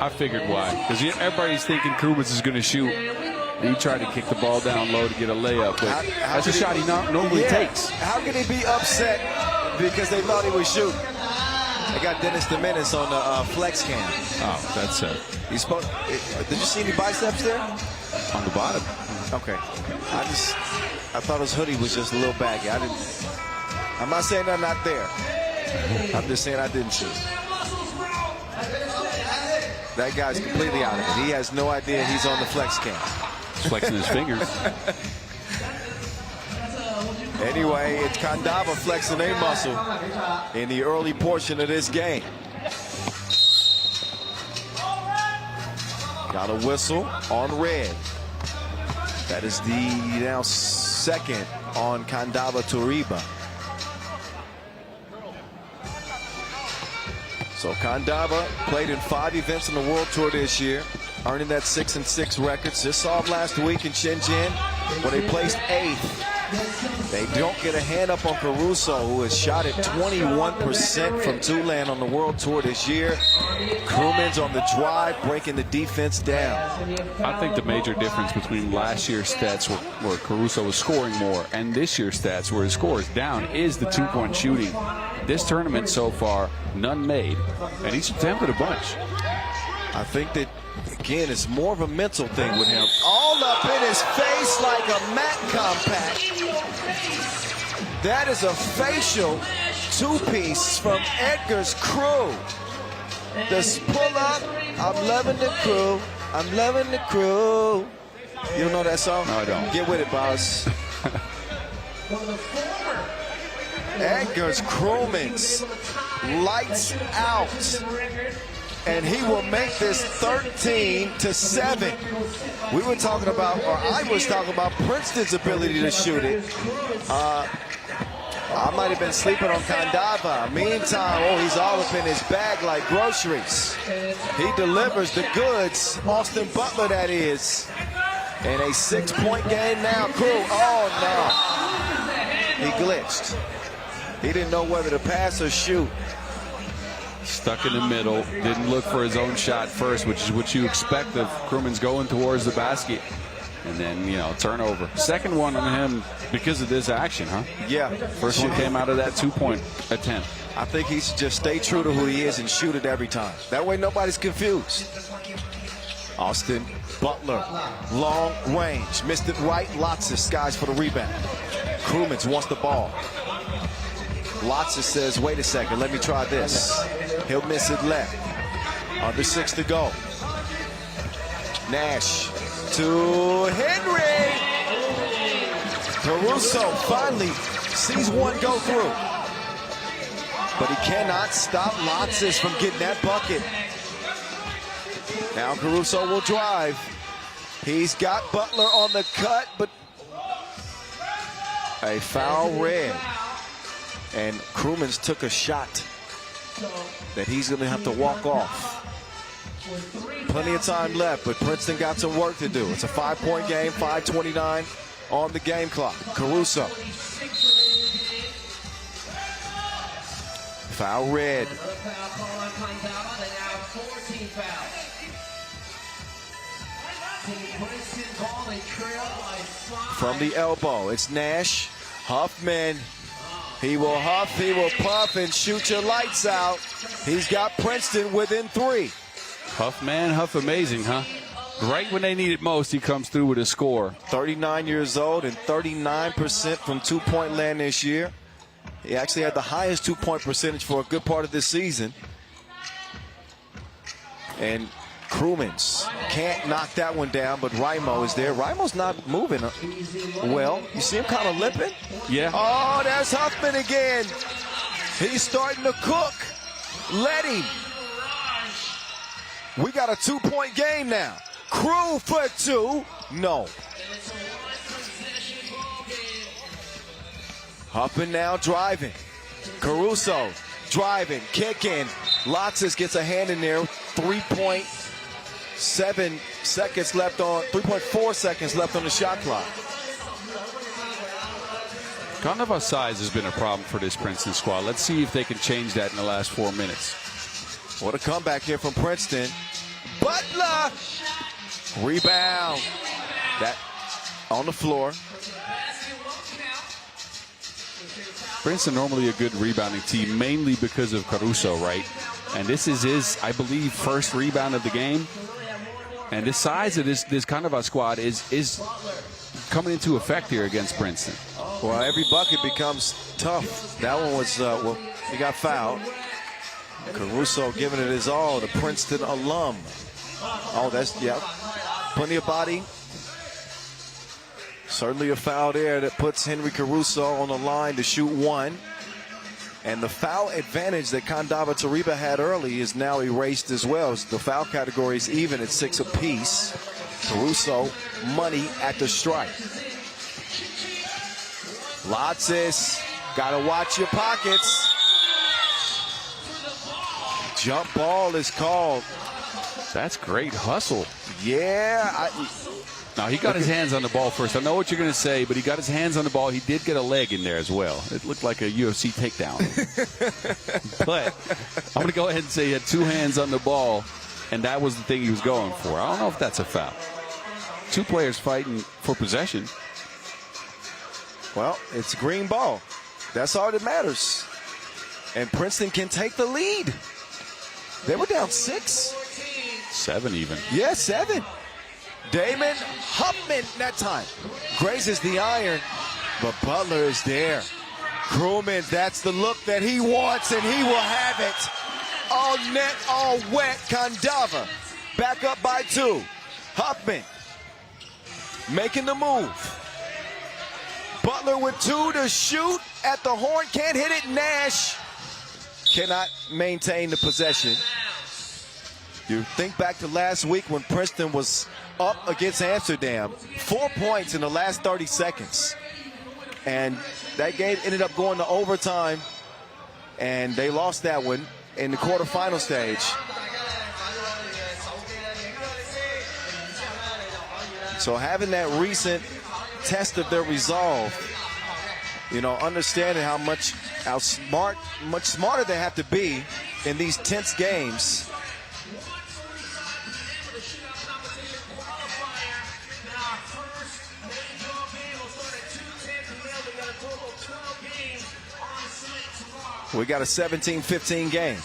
S5: I figured why. Because everybody's thinking Krubitz is going to shoot. He tried to kick the ball down low to get a layup. But that's a shot he normally takes.
S2: How can he be upset because they thought he was shooting? They got Dennis the Menace on the flex cam.
S5: Oh, that's it.
S2: He's supposed. Did you see any biceps there?
S5: On the bottom.
S2: Okay. I thought his hoodie was just a little baggy. I'm not saying I'm not there. I'm just saying I didn't shoot. That guy's completely out of it. He has no idea he's on the flex cam.
S5: He's flexing his fingers.
S2: Anyway, it's Kandava flexing a muscle in the early portion of this game. Got a whistle on red. That is the now second on Kandava Turība. So Kandava played in 5 events on the World Tour this year, earning that 6-6 record. Just saw him last week in Shenzhen where they placed 8th. They don't get a hand up on Caruso, who has shot at 21% from Tulane on the World Tour this year. Crewman's on the drive, breaking the defense down.
S5: I think the major difference between last year's stats where Caruso was scoring more and this year's stats where his score is down is the 2-point shooting. This tournament so far, none made, and he's attempted a bunch.
S2: I think that, again, it's more of a mental thing with him. All up in his face like a mat compact. That is a facial 2-piece from Edgar's crew. This pull up, I'm loving the crew. I'm loving the crew. You don't know that song?
S5: No, I don't.
S2: Get with it, boss. Edgar's Crewman's lights out. And he will make this 13-7. We were talking about, or I was talking about Princeton's ability to shoot it. I might have been sleeping on Kandava. Meantime, oh, he's all up in his bag like groceries. He delivers the goods. Austin Butler, that is. And a 6-point game now. Crew, oh no. He glitched. He didn't know whether to pass or shoot.
S5: Stuck in the middle. Didn't look for his own shot first, which is what you expect of Crewman's going towards the basket. And then, you know, turnover. Second one on him because of this action, huh?
S2: Yeah.
S5: First one came out of that 2-point attempt.
S2: I think he should just stay true to who he is and shoot it every time. That way nobody's confused. Austin Butler, long range. Missed it right. Lotsis skies for the rebound. Crewman wants the ball. Lotsis says, wait a second, let me try this. He'll miss it left. Under 6 to go. Nash to Henry. Caruso finally sees one go through. But he cannot stop Lotsis from getting that bucket. Now Caruso will drive. He's got Butler on the cut, but a foul red. And Crewman's took a shot that he's going to have to walk off. Plenty of time left, but Princeton got some work to do. It's a 5-point game, 5:29 on the game clock. Caruso. Foul red. From the elbow, it's Nash. Huffman. He will huff, he will puff, and shoot your lights out. He's got Princeton within 3.
S5: Huff man, Huff amazing, huh? Right when they need it most, he comes through with a score.
S2: 39 years old and 39% from two-point land this year. He actually had the highest two-point percentage for a good part of this season. And Crewman's can't knock that one down, but Raimo is there. Raimo's not moving well. You see him kind of limping?
S5: Yeah.
S2: Oh, there's Huffman again. He's starting to cook. Let him. We got a 2-point game now. Crew for 2. No. Huffman now driving. Caruso driving, kicking. Lotsis gets a hand in there. 3.7 seconds left on, 3.4 seconds left on the shot clock.
S5: Kandava's size has been a problem for this Princeton squad. Let's see if they can change that in the last 4 minutes.
S2: What a comeback here from Princeton. Butler! Rebound. That on the floor.
S5: Princeton normally a good rebounding team, mainly because of Caruso, right? And this is his, I believe, first rebound of the game. And the size of this Kandava squad is coming into effect here against Princeton.
S2: Well, every bucket becomes tough. That one was, well, he got fouled. Caruso giving it his all, the Princeton alum. Oh, that's, yeah, plenty of body. Certainly a foul there that puts Henry Caruso on the line to shoot 1. And the foul advantage that Kandava Turība had early is now erased as well. The foul category is even at 6 apiece. Caruso, money at the strike. Lotsis, gotta watch your pockets. Jump ball is called.
S5: That's great hustle.
S2: Yeah.
S5: Now, he got his hands on the ball first. I know what you're going to say, but he got his hands on the ball. He did get a leg in there as well. It looked like a UFC takedown. But I'm going to go ahead and say he had 2 hands on the ball, and that was the thing he was going for. I don't know if that's a foul. 2 players fighting for possession.
S2: Well, it's a green ball. That's all that matters. And Princeton can take the lead. They were down 6.
S5: 7 even.
S2: Yeah, 7. Damon Huffman that time grazes the iron, but Butler is there. Crewman, that's the look that he wants, and he will have it. all net, all wet. Kandava back up by 2. Huffman making the move. Butler with 2 to shoot at the horn. Can't hit it. Nash cannot maintain the possession. You think back to last week when Princeton was up against Amsterdam. 4 points in the last 30 seconds. And that game ended up going to overtime. And they lost that one in the quarterfinal stage. So having that recent test of their resolve, you know, understanding much smarter they have to be in these tense games. We got a 17-15 game.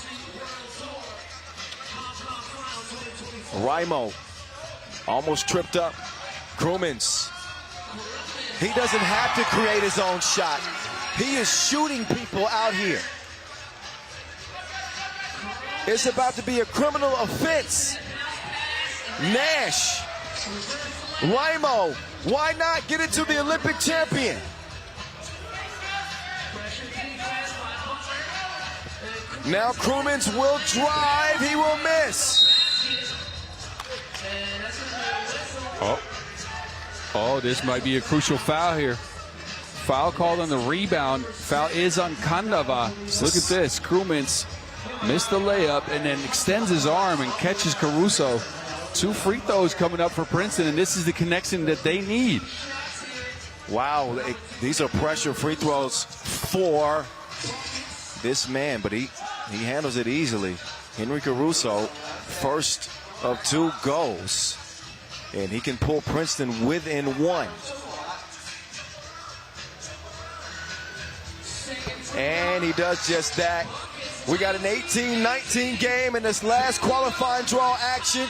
S2: Raimo almost tripped up. Krumins. He doesn't have to create his own shot. He is shooting people out here. It's about to be a criminal offense. Nash. Raimo. Why not get it to the Olympic champion? Now Krumins will drive. He will miss.
S5: Oh, this might be a crucial foul here. Foul called on the rebound. Foul is on Kandava. Look at this. Krumins missed the layup and then extends his arm and catches Caruso. 2 free throws coming up for Princeton, and this is the connection that they need.
S2: Wow, these are pressure free throws for this man, but he handles it easily. Henry Caruso, first of 2 goals. And he can pull Princeton within 1. And he does just that. We got an 18-19 game in this last qualifying draw action.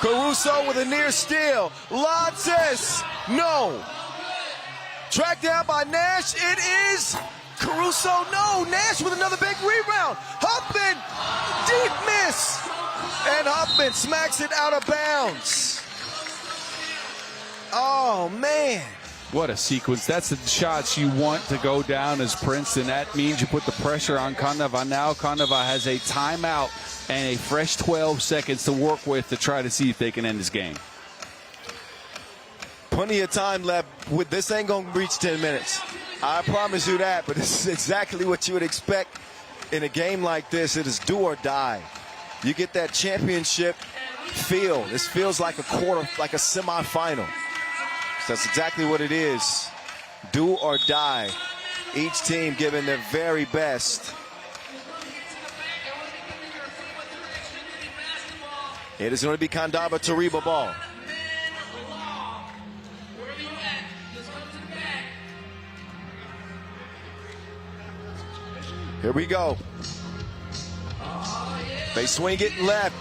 S2: Caruso with a near steal. Lotzes, no. Tracked down by Nash. It is Caruso, no. Nash with another big rebound. Huffman, deep miss. And Huffman smacks it out of bounds. Oh, man.
S5: What a sequence. That's the shots you want to go down as Princeton. That means you put the pressure on Kandava. Now Kandava has a timeout and a fresh 12 seconds to work with to try to see if they can end this game.
S2: Plenty of time left. This ain't going to reach 10 minutes. I promise you that, but this is exactly what you would expect in a game like this. It is do or die. You get that championship feel. This feels like a quarter, like a semifinal. That's exactly what it is. Do or die. Each team giving their very best. It is going to be Kandava Turība ball. Here we go. They swing it left.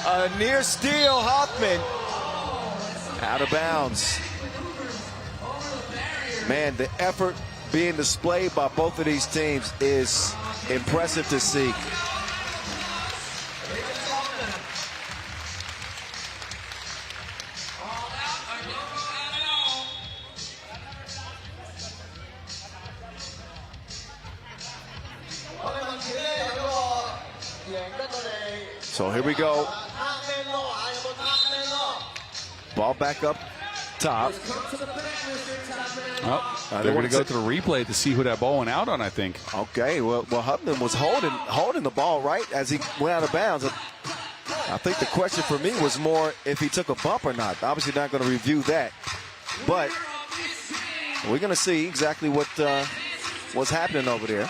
S2: A near steal, Hoffman. Out of bounds. Man, the effort being displayed by both of these teams is impressive to see. So here we go. Ball back up top.
S5: Oh, they're going to go to the replay to see who that ball went out on, I think.
S2: Okay, well Huffman was holding the ball right as he went out of bounds. I think the question for me was more if he took a bump or not. Obviously not going to review that. But we're going to see exactly what's happening over there.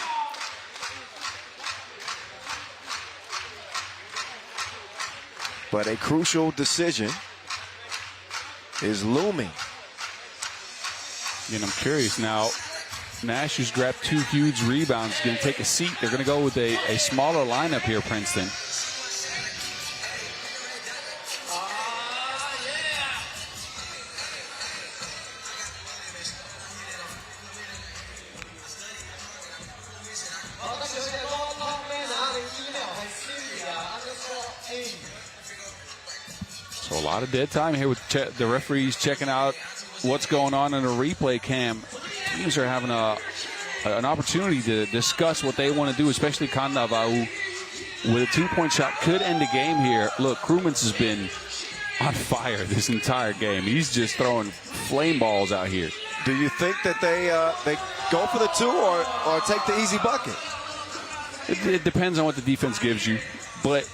S2: But a crucial decision is looming.
S5: And I'm curious now, Nash, who's grabbed 2 huge rebounds, going to take a seat. They're going to go with a smaller lineup here, Princeton. So a lot of dead time here with the referees checking out what's going on in a replay cam. Teams are having an opportunity to discuss what they want to do, especially Kandava, who with a 2-point shot could end the game here. Look, Krumens has been on fire this entire game. He's just throwing flame balls out here.
S2: Do you think that they go for the 2 or take the easy bucket?
S5: It depends on what the defense gives you, but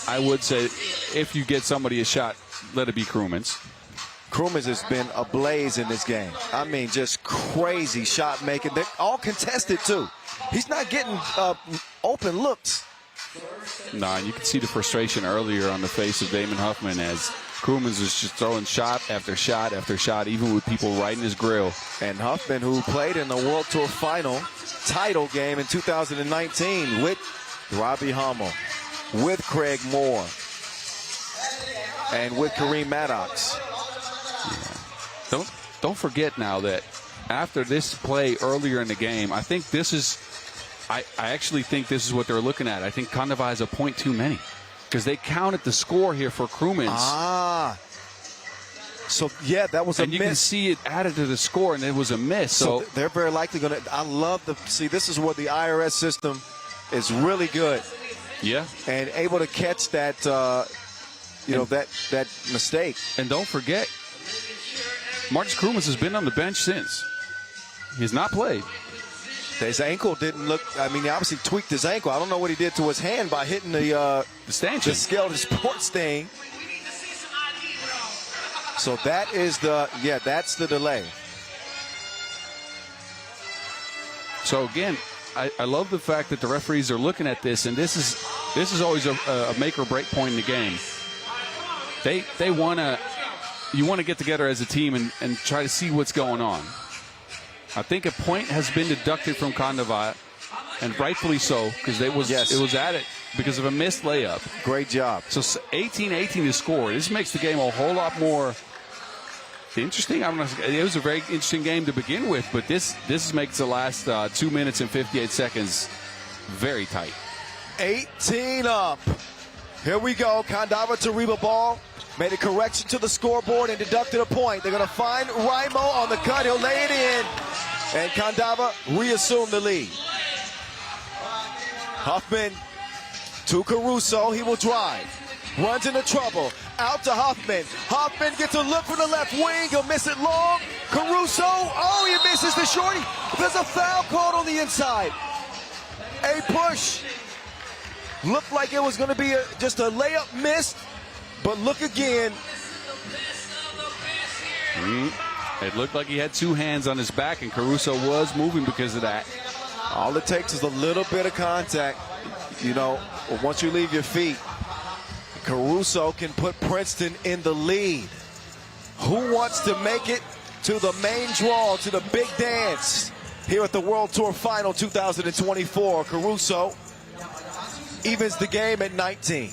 S5: I would say if you get somebody a shot, let it be Krumens.
S2: Krumens has been ablaze in this game. I mean, just crazy shot making. They're all contested, too. He's not getting open looks.
S5: Nah, you can see the frustration earlier on the face of Damon Huffman as Krumens is just throwing shot after shot after shot, even with people right in his grill.
S2: And Huffman, who played in the World Tour final title game in 2019 with Robbie Hummel, with Craig Moore, and with Kareem Maddox.
S5: Yeah. Don't forget now that after this play earlier in the game, I think this is, I actually think this is what they're looking at. I think Kandava has a point too many because they counted the score here for Krumens.
S2: Ah. So, yeah, that was a miss.
S5: And you can see it added to the score, and it was a miss. So
S2: they're very likely going to – I love the – see, this is where the IRS system is really good.
S5: Yeah.
S2: And able to catch that, that mistake.
S5: And don't forget, Marcus Krumens has been on the bench since. He's not played.
S2: His ankle didn't look – I mean, he obviously tweaked his ankle. I don't know what he did to his hand by hitting the
S5: stanchion.
S2: The skeleton sports thing. So that is that's the delay. So
S5: again, I love the fact that the referees are looking at this, and this is always a make or break point in the game. They want to get together as a team and try to see what's going on. I think a point has been deducted from Kandava, and rightfully so, because it was at it because of a missed layup.
S2: Great job.
S5: So 18-18 to score. This makes the game a whole lot more interesting. It was a very interesting game to begin with, but this makes the last 2 minutes and 58 seconds very tight.
S2: 18 up. Here we go. Kandava Turība ball. Made a correction to the scoreboard and deducted a point. They're going to find Raimo on the cut. He'll lay it in. And Kandava reassumed the lead. Huffman to Caruso. He will drive. Runs into trouble. Out to Huffman. Huffman gets a look from the left wing. He'll miss it long. Caruso. Oh, he misses the shorty. There's a foul called on the inside. A push. Looked like it was going to be just a layup missed. But look again.
S5: It looked like he had two hands on his back, and Caruso was moving because of that.
S2: All it takes is a little bit of contact. You know, once you leave your feet, Caruso can put Princeton in the lead. Who wants to make it to the main draw, to the big dance here at the World Tour Final 2024? Caruso evens the game at 19.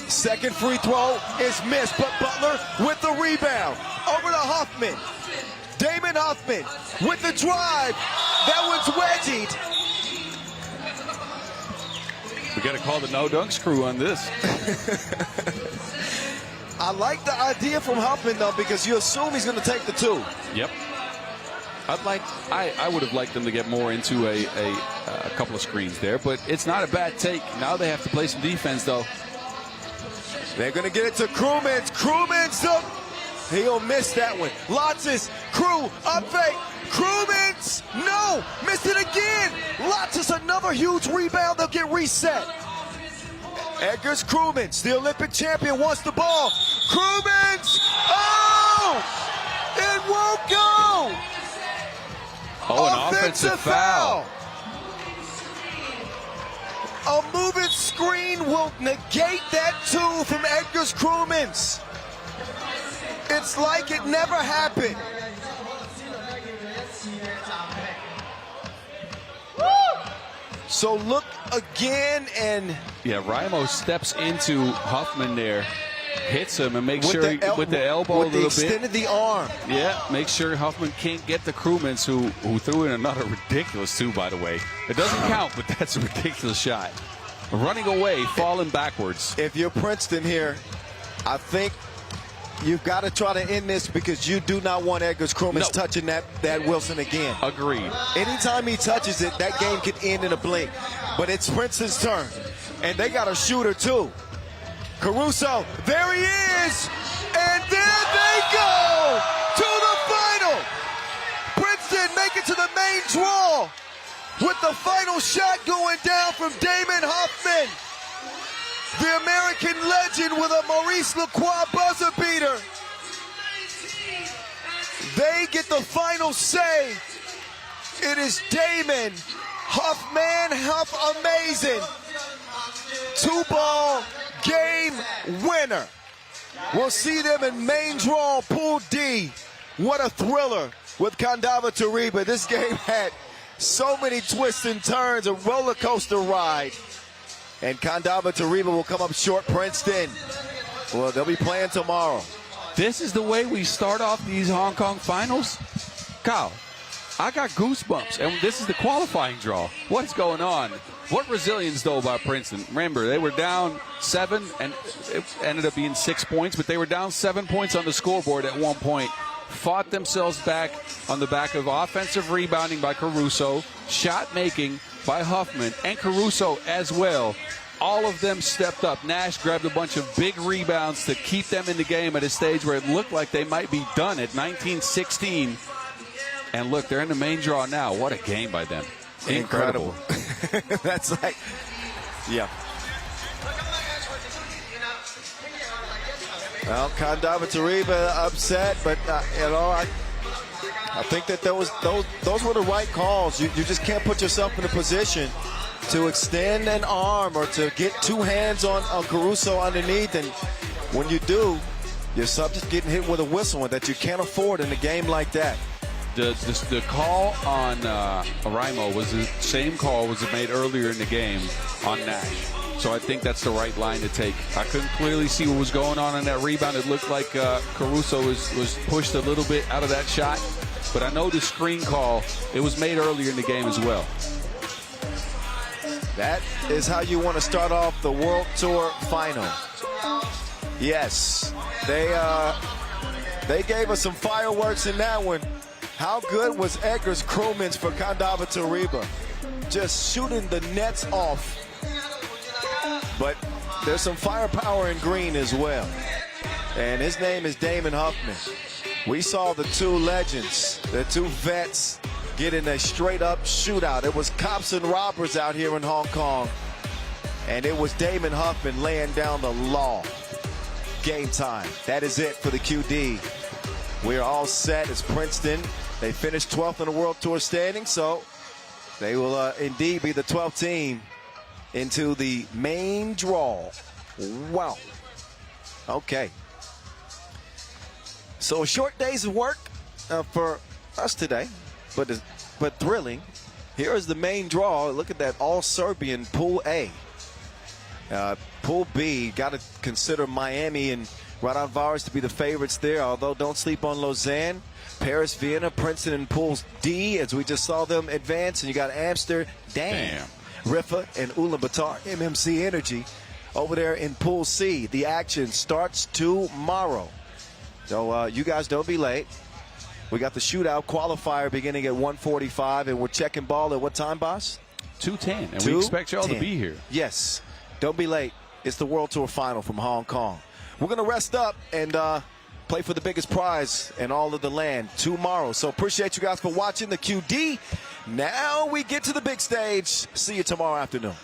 S2: Second free throw is missed, but Butler with the rebound. Over to Huffman. Damon Huffman with the drive. That one's wedgied.
S5: We got to call the No Dunks crew on this.
S2: I like the idea from Huffman, though, because you assume he's going to take the two.
S5: Yep. I would have liked them to get more into a couple of screens there, but it's not a bad take. Now they have to play some defense, though.
S2: They're going to get it to Krumens. Krumens up. He'll miss that one. Lotzis, Crew, up fake. Krumens, no, missed it again. Lotzis, another huge rebound. They'll get reset. Edgar's Krumens, the Olympic champion, wants the ball. Krumens, oh, it won't go.
S5: Oh, an offensive foul.
S2: A moving screen will negate that two from Edgar's Krumens. It's like it never happened. So look again, and
S5: yeah, Raimo steps into Huffman there, hits him, and makes sure with the elbow
S2: with
S5: a little
S2: the
S5: bit.
S2: extended the arm.
S5: Yeah, make sure Huffman can't get the Krumens, who threw in another ridiculous two, by the way. It doesn't count, but that's a ridiculous shot. Running away, falling backwards.
S2: If you're Princeton here, I think you've got to try to end this because you do not want Edgar Crumens touching that Wilson again.
S5: Agreed.
S2: Anytime he touches it, that game could end in a blink. But it's Princeton's turn, and they got a shooter too. Caruso, there he is, and there they go to the final. Princeton make it to the main draw with the final shot going down from Damon Huffman, the American legend with a Maurice Lacroix buzzer beater. They get the final say. It is Damon Huffman, Huff amazing. 2-ball game winner. We'll see them in main draw, Pool D. What a thriller with Kandava Turība. This game had so many twists and turns, a roller coaster ride. And Kandava Turība will come up short. Princeton, well, they'll be playing tomorrow.
S5: This is the way we start off these Hong Kong finals? Kyle, I got goosebumps, and this is the qualifying draw. What's going on? What resilience, though, by Princeton. Remember, they were down 7, and it ended up being 6 points, but they were down 7 points on the scoreboard at one point. Fought themselves back on the back of offensive rebounding by Caruso, shot making by Huffman, and Caruso as well. All of them stepped up. Nash grabbed a bunch of big rebounds to keep them in the game at a stage where it looked like they might be done at 19-16. And look, they're in the main draw now. What a game by them. Incredible.
S2: That's like, yeah. Well, Kandava Turība upset, but I think that those were the right calls. You just can't put yourself in a position to extend an arm or to get two hands on Caruso underneath, and when you do, you're subject to getting hit with a whistle that you can't afford in a game like that.
S5: The call on Araimo was the same call was made earlier in the game on Nash. So I think that's the right line to take. I couldn't clearly see what was going on that rebound. It looked like Caruso was pushed a little bit out of that shot. But I know the screen call, it was made earlier in the game as well.
S2: That is how you want to start off the World Tour final. Yes, they gave us some fireworks in that one. How good was Edgar Crumens for Kandava Turība? Just shooting the nets off. But there's some firepower in green as well. And his name is Damon Huffman. We saw the two legends, the two vets, get in a straight-up shootout. It was cops and robbers out here in Hong Kong. And it was Damon Huffman laying down the law. Game time. That is it for the QD. We are all set. It's Princeton. They finished 12th in the World Tour standing, so they will indeed be the 12th team into the main draw. Wow. Okay. So a short days of work for us today, but thrilling. Here is the main draw. Look at that all-Serbian Pool A. Pool B, got to consider Miami and Radan Vares to be the favorites there, although don't sleep on Lausanne, Paris, Vienna, Princeton in Pools D, as we just saw them advance. And you got Amsterdam, Riffa, and Ulaanbaatar, MMC Energy over there in Pool C. The action starts tomorrow. So you guys don't be late. We got the shootout qualifier beginning at 1:45, and we're checking ball at what time, boss?
S5: 2:10, and we expect y'all to be here.
S2: Yes. Don't be late. It's the World Tour final from Hong Kong. We're going to rest up and play for the biggest prize in all of the land tomorrow. So appreciate you guys for watching the QD. Now we get to the big stage. See you tomorrow afternoon.